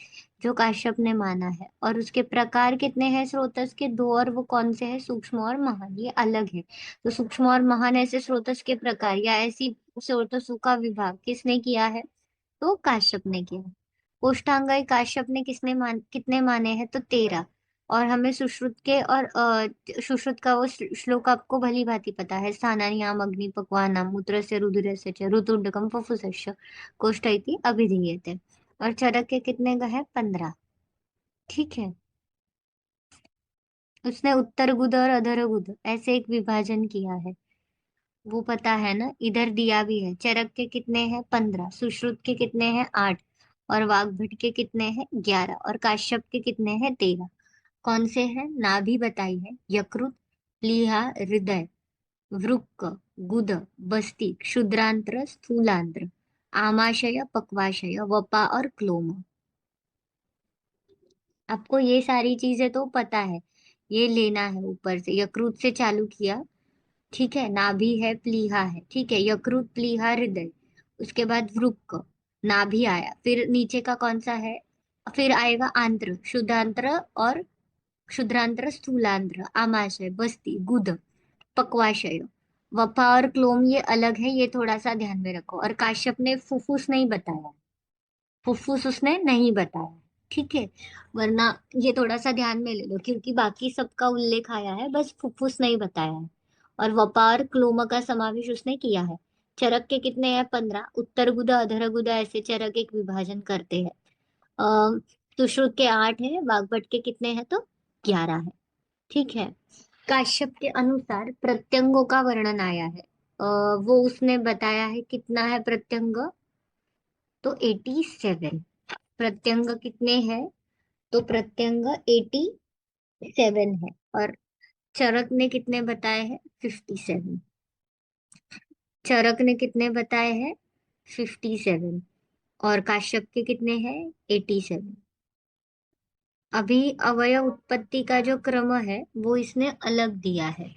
जो काश्यप ने माना है। और उसके प्रकार कितने हैं स्रोतस के, दो, और वो कौन से हैं, सूक्ष्म और महान, ये अलग है। तो सूक्ष्म और महान ऐसे स्रोतस के प्रकार या ऐसी स्रोतसों का विभाग किसने किया है, तो काश्यप ने किया। कोष्टांगाई काश्यप ने कितने माने हैं, तो 13। और हमें सुश्रुत के और सुश्रुत का वो श्लोक आपको भली भांति पता है, स्थानानियाम अग्नि पक्वानाम मूत्रस्य रुधिरस्य च ऋतुण्डकम फुफ्फुसस्य कोष्ठ इति अभिधीयते। और चरक के कितने का है, 15। ठीक है। उसने उत्तर गुद और अधर गुद ऐसे एक विभाजन किया है, वो पता है ना, इधर दिया भी है। चरक के कितने हैं, 15। सुश्रुत के कितने हैं, 8। और वाग्भट के कितने हैं, 11। और काश्यप के कितने हैं, 13। कौन से हैं, नाभि बताई है, यकृत, प्लीहा, हृदय, वृक्क, गुद, बस्ती, क्षुद्रांत्र, स्थूलांत्र, आमाशय, पक्वाशय, वपा और क्लोम। आपको ये सारी चीजें तो पता है, ये लेना है ऊपर से, यकृत से चालू किया। ठीक है, नाभि है, प्लीहा है, ठीक है, यकृत, प्लीहा, हृदय, उसके बाद वृक्क, नाभि आया, फिर नीचे का कौन सा है, फिर आएगा आंत्र, शुद्धांत्र और क्षुद्रांत्र, स्थूलांत्र, आमाशय, बस्ती, गुद, पक्वाशय, वपा और क्लोम ये अलग है, ये थोड़ा सा ध्यान में रखो। और काश्यप ने फुफ्फुस नहीं बताया, फुफ्फुस उसने नहीं बताया। ठीक है, वरना ये थोड़ा सा ध्यान में ले लो, क्योंकि बाकी सबका उल्लेख आया है, बस फुफ्फुस नहीं बताया है। और वपार क्लोम का समावेश उसने किया है। चरक के कितने हैं, 15। उत्तर गुदा अधर गुदा ऐसे चरक एक विभाजन करते हैं। अः सुश्रुत के 8 है, वाग्भट के कितने हैं, तो 11 है। ठीक है। काश्यप के अनुसार प्रत्यंगों का वर्णन आया है, वो उसने बताया है, कितना है प्रत्यंग, तो 87। प्रत्यंग कितने हैं, तो प्रत्यंग 87 है। और चरक ने कितने बताए हैं, 57। चरक ने कितने बताए हैं, 57। और काश्यप के कितने हैं, 87। अभी अवयव उत्पत्ति का जो क्रम है वो इसने अलग दिया है।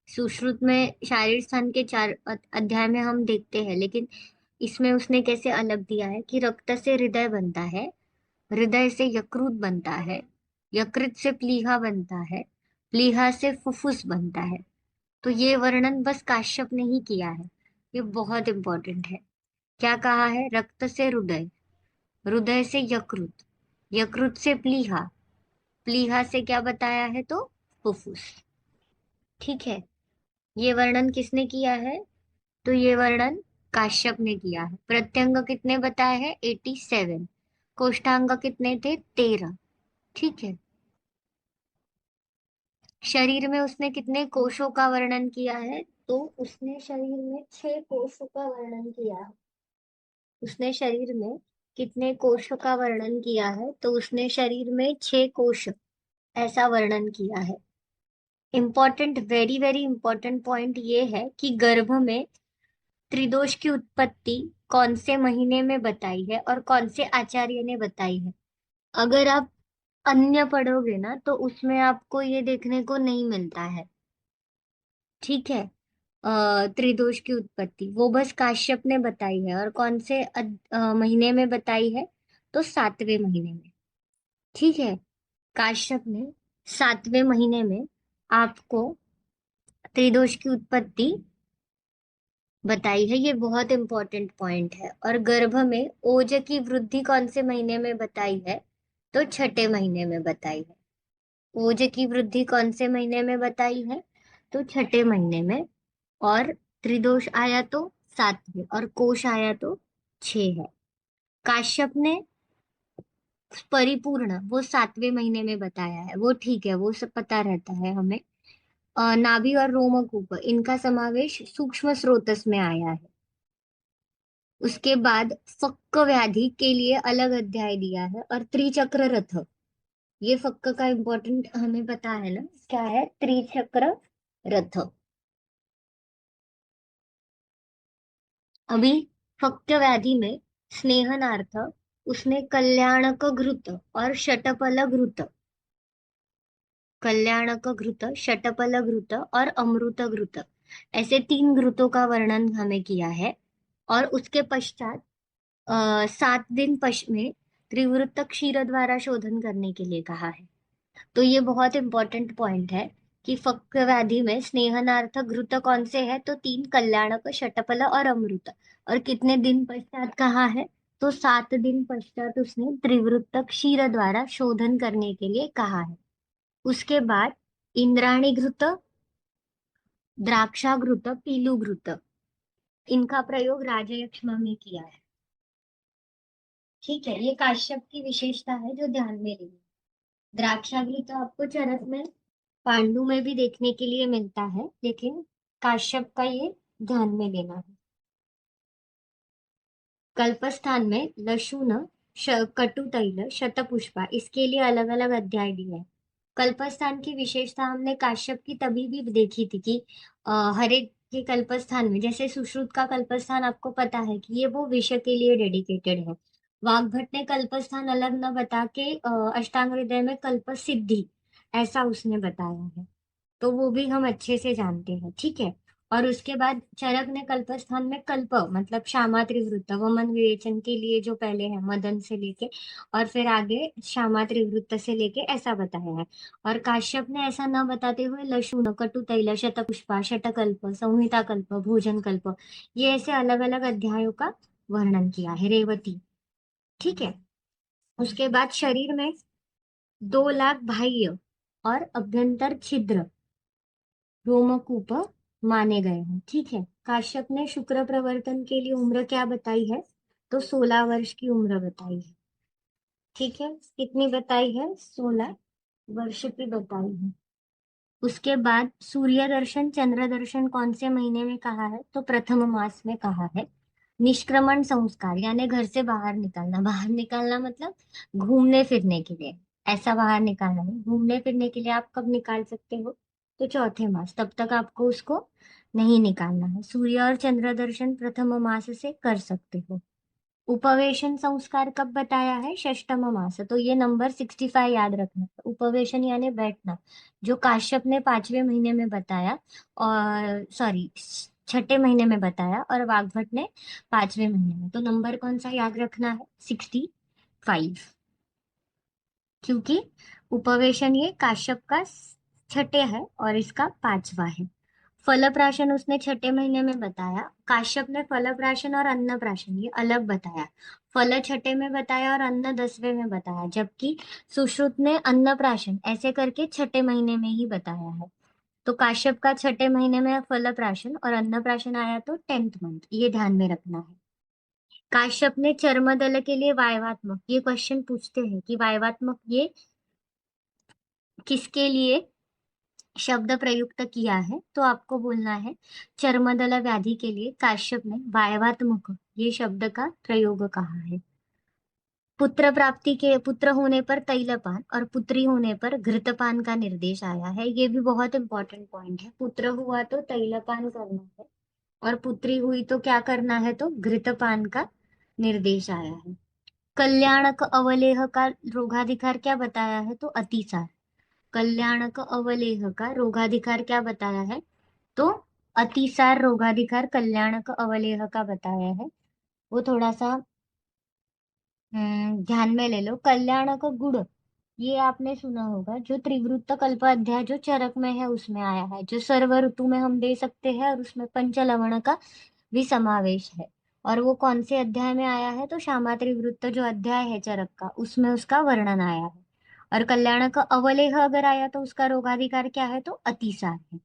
सुश्रुत में शारीर स्थान के 4 अध्याय में हम देखते हैं, लेकिन इसमें उसने कैसे अलग दिया है कि रक्त से हृदय बनता है, हृदय से यकृत बनता है, यकृत से प्लीहा बनता है, प्लीहा से फुफ्फुस बनता है। तो ये वर्णन बस काश्यप ने ही किया है, ये बहुत इंपॉर्टेंट है। क्या कहा है, रक्त से हृदय, हृदय से यकृत, यकृत से प्लीहा, प्लीहा से क्या बताया है, तो फुफ्फुस। ठीक है, ये वर्णन किसने किया है, तो ये वर्णन काश्यप ने किया है। प्रत्यंग कितने बताए हैं, 87। कोष्ठांग कितने थे, 13। ठीक है। शरीर में उसने कितने कोशों का वर्णन किया है, तो उसने शरीर में 6 कोशों का वर्णन किया है। उसने शरीर में कितने कोशों का वर्णन किया है, तो उसने शरीर में 6 कोश ऐसा वर्णन किया है। Important, very very important point ये है कि गर्भ में त्रिदोष की उत्पत्ति कौन से महीने में बताई है और कौन से आचार्य ने बताई है। अगर आप अन्य पढ़ोगे ना, तो उसमें आपको ये देखने को नहीं मिलता है। ठीक है। त्रिदोष की उत्पत्ति वो बस काश्यप ने बताई है, और कौन से महीने में बताई है, तो 7वें महीने में। ठीक है, काश्यप ने 7वें महीने में आपको त्रिदोष की उत्पत्ति बताई है, ये बहुत इंपॉर्टेंट पॉइंट है। और गर्भ में ओज की वृद्धि कौन से महीने में बताई है, तो 6ठे महीने में बताई है। ओज की वृद्धि कौन से महीने में बताई है, तो 6ठे महीने में। और त्रिदोष आया तो 7वें, और कोश आया तो 6 है। काश्यप ने परिपूर्ण वो 7वें महीने में बताया है, वो ठीक है, वो सब पता रहता है हमें। नाभि और रोमकूप इनका समावेश सूक्ष्म स्रोतस में आया है। उसके बाद फक्क व्याधि के लिए अलग अध्याय दिया है। और त्रिचक्र रथ, ये फक्क का इंपॉर्टेंट हमें पता है ना, क्या है, त्रिचक्र रथ। अभी फक्क व्याधि में स्नेहनार्थ उसने कल्याणक घृत और शटपल घृत, कल्याणक घृत, शटपल घृत और अमृत घृत, ऐसे 3 घृतों का वर्णन हमें किया है। और उसके पश्चात 7 दिन में त्रिवृत्त क्षीर द्वारा शोधन करने के लिए कहा है। तो ये बहुत इंपॉर्टेंट पॉइंट है कि फक्र व्याधि में स्नेहनार्थ घृत कौन से है, तो 3, कल्याणक, शतफल और अमृत। और कितने दिन पश्चात कहा है, तो 7 दिन पश्चात उसने त्रिवृत्त क्षीर द्वारा शोधन करने के लिए कहा है। उसके बाद इंद्राणी घृत, द्राक्षाघृत, पीलू घृत, इनका प्रयोग राजयक्ष्मा में किया है। ठीक है, ये काश्यप की विशेषता है जो ध्यान में लेनी। द्राक्षाघृत आपको चरक में, पांडु में भी देखने के लिए मिलता है, लेकिन काश्यप का ये ध्यान में लेना है। कल्पस्थान में लशुन, कटु तैल, शतपुष्पा, इसके लिए अलग अलग अध्याय दिए हैं। कल्पस्थान की विशेषता हमने काश्यप की तभी भी देखी थी कि हर एक के कल्पस्थान में, जैसे सुश्रुत का कल्पस्थान आपको पता है कि ये वो विषय के लिए डेडिकेटेड है। वाग्भट ने कल्पस्थान अलग न बता के अष्टांग हृदय में कल्प सिद्धि ऐसा उसने बताया है। तो वो भी हम अच्छे से जानते हैं, ठीक है। और उसके बाद चरक ने कल्पस्थान में कल्प मतलब श्यामा त्रिवृत्त, वमन विवेचन के लिए जो पहले है मदन से लेके और फिर आगे श्यामा त्रिवृत्त से लेके ऐसा बताया है। और काश्यप ने ऐसा न बताते हुए लशुन, कटु तैल, शतपुष्पा, शतकल्प, संहिता कल्प, भोजन कल्प, ये ऐसे अलग अलग अध्यायों का वर्णन किया है। रेवती, ठीक है। उसके बाद शरीर में 2 लाख बाह्य और अभ्यंतर छिद्र रोमकूप माने गए हैं, ठीक है। काश्यप ने शुक्र प्रवर्तन के लिए उम्र क्या बताई है, तो 16 वर्ष की उम्र बताई है, ठीक है। कितनी बताई है, 16 वर्ष की बताई है। उसके बाद सूर्य दर्शन, चंद्र दर्शन कौन से महीने में कहा है, तो प्रथम मास में कहा है। निष्क्रमण संस्कार यानी घर से बाहर निकलना, बाहर निकलना मतलब घूमने फिरने के लिए, ऐसा बाहर निकालना नहीं, घूमने फिरने के लिए आप कब निकाल सकते हो, तो चौथे मास, तब तक आपको उसको नहीं निकालना है। सूर्य और चंद्र दर्शन प्रथम मास से कर सकते हो। उपवेशन संस्कार कब बताया है, षष्टम मास, तो ये नंबर 65 याद रखना। उपवेशन यानी बैठना, जो काश्यप ने 5वें महीने में बताया, और सॉरी, छठे महीने में बताया, और वाग्भट ने 5वें महीने में। तो नंबर कौन सा याद रखना है, 65, क्योंकि उपवेशन ये काश्यप का छठे है और इसका 5वां है। फलप्राशन उसने छठे महीने में बताया, काश्यप ने फलप्राशन और अन्नप्राशन ये अलग बताया। फल छठे में बताया और अन्न 10वें में बताया, जबकि सुश्रुत ने अन्नप्राशन ऐसे करके छठे महीने में ही बताया है। तो काश्यप का छठे महीने में फलप्राशन और अन्नप्राशन आया तो 10th मंथ, ये ध्यान में रखना है। काश्यप ने चर्मदल के लिए वायवात्मक, ये क्वेश्चन पूछते हैं कि वायवात्मक ये किसके लिए शब्द प्रयुक्त किया है, तो आपको बोलना है चर्मदल व्याधि के लिए काश्यप ने वायवात्मक ये शब्द का प्रयोग कहा है। पुत्र प्राप्ति के, पुत्र होने पर तैलपान और पुत्री होने पर घृतपान का निर्देश आया है, ये भी बहुत इंपॉर्टेंट पॉइंट है। पुत्र हुआ तो तैलपान करना है और पुत्री हुई तो क्या करना है, तो घृतपान का निर्देश आया है। कल्याणक अवलेह का रोगाधिकार क्या बताया है, तो अतिसार। कल्याणक अवलेह का रोगाधिकार क्या बताया है, तो अतिसार रोगाधिकार कल्याणक अवलेह का बताया है। वो थोड़ा सा ध्यान में ले लो। कल्याणक गुण, ये आपने सुना होगा, जो त्रिवृत्त कल्प अध्याय जो चरक में है उसमें आया है, जो सर्व ऋतु में हम दे सकते हैं, और उसमें पंचलवण का भी समावेश है। और वो कौन से अध्याय में आया है, तो श्यामा त्रिवृत्त जो अध्याय है चरक का, उसमें उसका वर्णन आया है। और कल्याण का अवलेह अगर आया तो उसका रोगाधिकार क्या है, तो अतिसार है।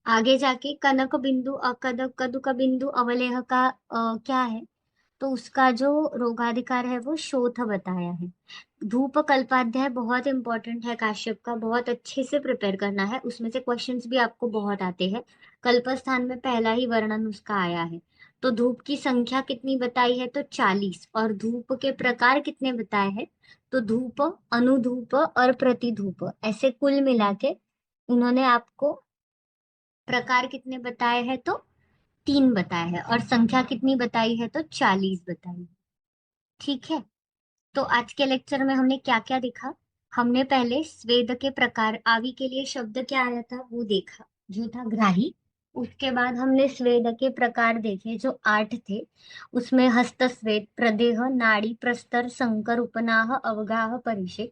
आगे जाके कनक बिंदु, अकद कदुक बिंदु अवलेह का क्या है, तो उसका जो रोगाधिकार है वो शोथ बताया है। धूप कल्पाध्याय बहुत इंपॉर्टेंट है, काश्यप का बहुत अच्छे से प्रिपेयर करना है, उसमें से क्वेश्चंस भी आपको बहुत आते हैं। कल्पस्थान में पहला ही वर्णन उसका आया है। तो धूप की संख्या कितनी बताई है, तो 40, और धूप के प्रकार कितने बताए हैं, तो धूप, अनुधूप और प्रतिधूप, ऐसे कुल मिला के उन्होंने आपको प्रकार कितने बताए हैं, तो 3 बताए हैं, और संख्या कितनी बताई है, तो 40 बताई है, ठीक है। तो आज के लेक्चर में हमने क्या क्या देखा, हमने पहले स्वेद के प्रकार, आदि के लिए शब्द क्या आया था वो देखा। जो था ग्राही। उसके बाद हमने स्वेद के प्रकार देखे जो 8 थे। उसमें हस्तस्वेद, प्रदेह, नाड़ी, प्रस्तर, संकर, उपनाह, अवगाह, परिषे।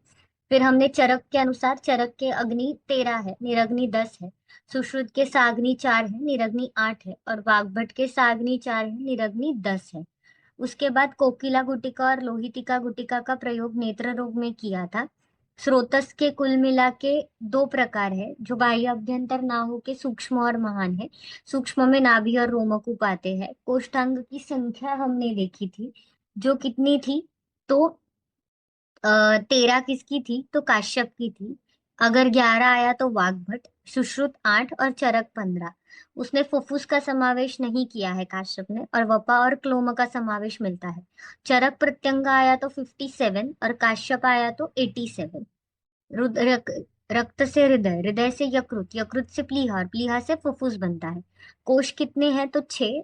फिर हमने चरक के अनुसार, चरक के अग्नि 13 है, निरग्नि 10 है। सुश्रुत के साग्नि 4 है, निरग्नि 8 है, और वाग्भट के साग्नि 4 है, निरग्नि 10 है। उसके बाद कोकिला गुटिका और लोहितिका गुटिका का प्रयोग नेत्र रोग में किया था। स्रोतस के कुल मिला के 2 प्रकार है, जो बाह्य अभ्यंतर नाभों के सूक्ष्म और महान है। सूक्ष्म में नाभि और रोमकूप आते हैं। कोष्ठांग की संख्या हमने देखी थी, जो कितनी थी, तो 13 किसकी थी, तो काश्यप की थी। अगर 11 आया तो वाग्भट, सुश्रुत 8 और चरक 15। उसने फुफ्फुस का समावेश नहीं किया है काश्यप ने, और वपा और क्लोम का समावेश मिलता है। चरक प्रत्यंग आया तो 57 और काश्यप आया तो 87। रक्त से हृदय, हृदय से यकृत, यकृत से प्लीहा और प्लीहा से फुफ्फुस बनता है। कोश कितने हैं, तो 6।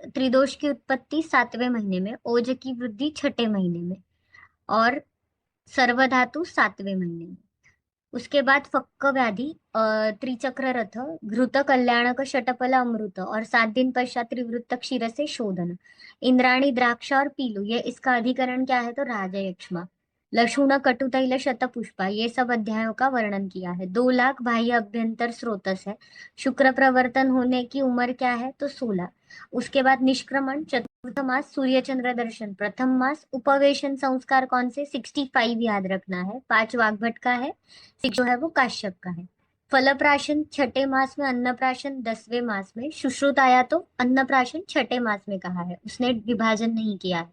त्रिदोष की उत्पत्ति 7वें महीने में, ओज की वृद्धि 6ठे महीने में, और सर्वधातु 7वें महीने में। उसके बाद फक्क व्याधि, त्रिचक्र रथ, घृत कल्याणक शटफल अमृत, और 7 दिन पश्चात त्रिवृत्त क्षीर से शोधन। इंद्राणी, द्राक्ष और पीलू, ये इसका अधिकरण क्या है, तो राजयक्ष्मा। लशुण, कटुतैल, शतपुष्पा, ये सब अध्यायों का वर्णन किया है। 2 लाख बाह्य अभ्यंतर स्रोतस है। शुक्र प्रवर्तन होने की उम्र क्या है, तो 16। उसके बाद निष्क्रमण, चतुर्थ मास, सूर्य चंद्र दर्शन प्रथम मास। उपवेशन संस्कार कौन से, 65 याद रखना है, 5 वाग्भट का है, 6 जो है वो काश्यप का है। फलप्राशन 6ठे मास में, अन्नप्राशन 10वें मास में। सुश्रुत आया तो अन्नप्राशन 6ठे मास में कहा है, उसने विभाजन नहीं किया है।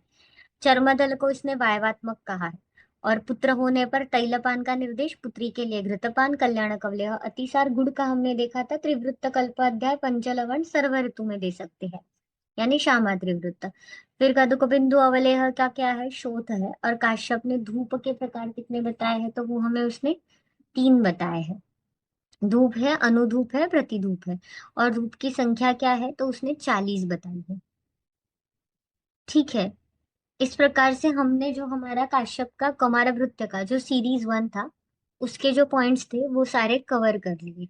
चर्मदल को इसने वायवात्मक कहा है। और पुत्र होने पर तैलपान का निर्देश, पुत्री के लिए घृतपान, कल्याण कवलेह, अतिसार, गुड़ का हमने देखा था। त्रिवृत्त कल्पाध्याय, पंचलवण सर्व ऋतु में दे सकते हैं, यानी श्यामा त्रिवृत्त। फिर कदुक बिंदु अवलेह का क्या है, शोथ है। और काश्यप ने धूप के प्रकार कितने बताए हैं, तो वो हमें उसने 3 बताए हैं। धूप है, अनुधूप है, प्रतिधूप है। और धूप की संख्या क्या है, तो उसने 40 बताई है। ठीक है। इस प्रकार से हमने जो हमारा काश्यप का कौमारभृत्य का जो सीरीज 1 था, उसके जो पॉइंट्स थे वो सारे कवर कर लिए।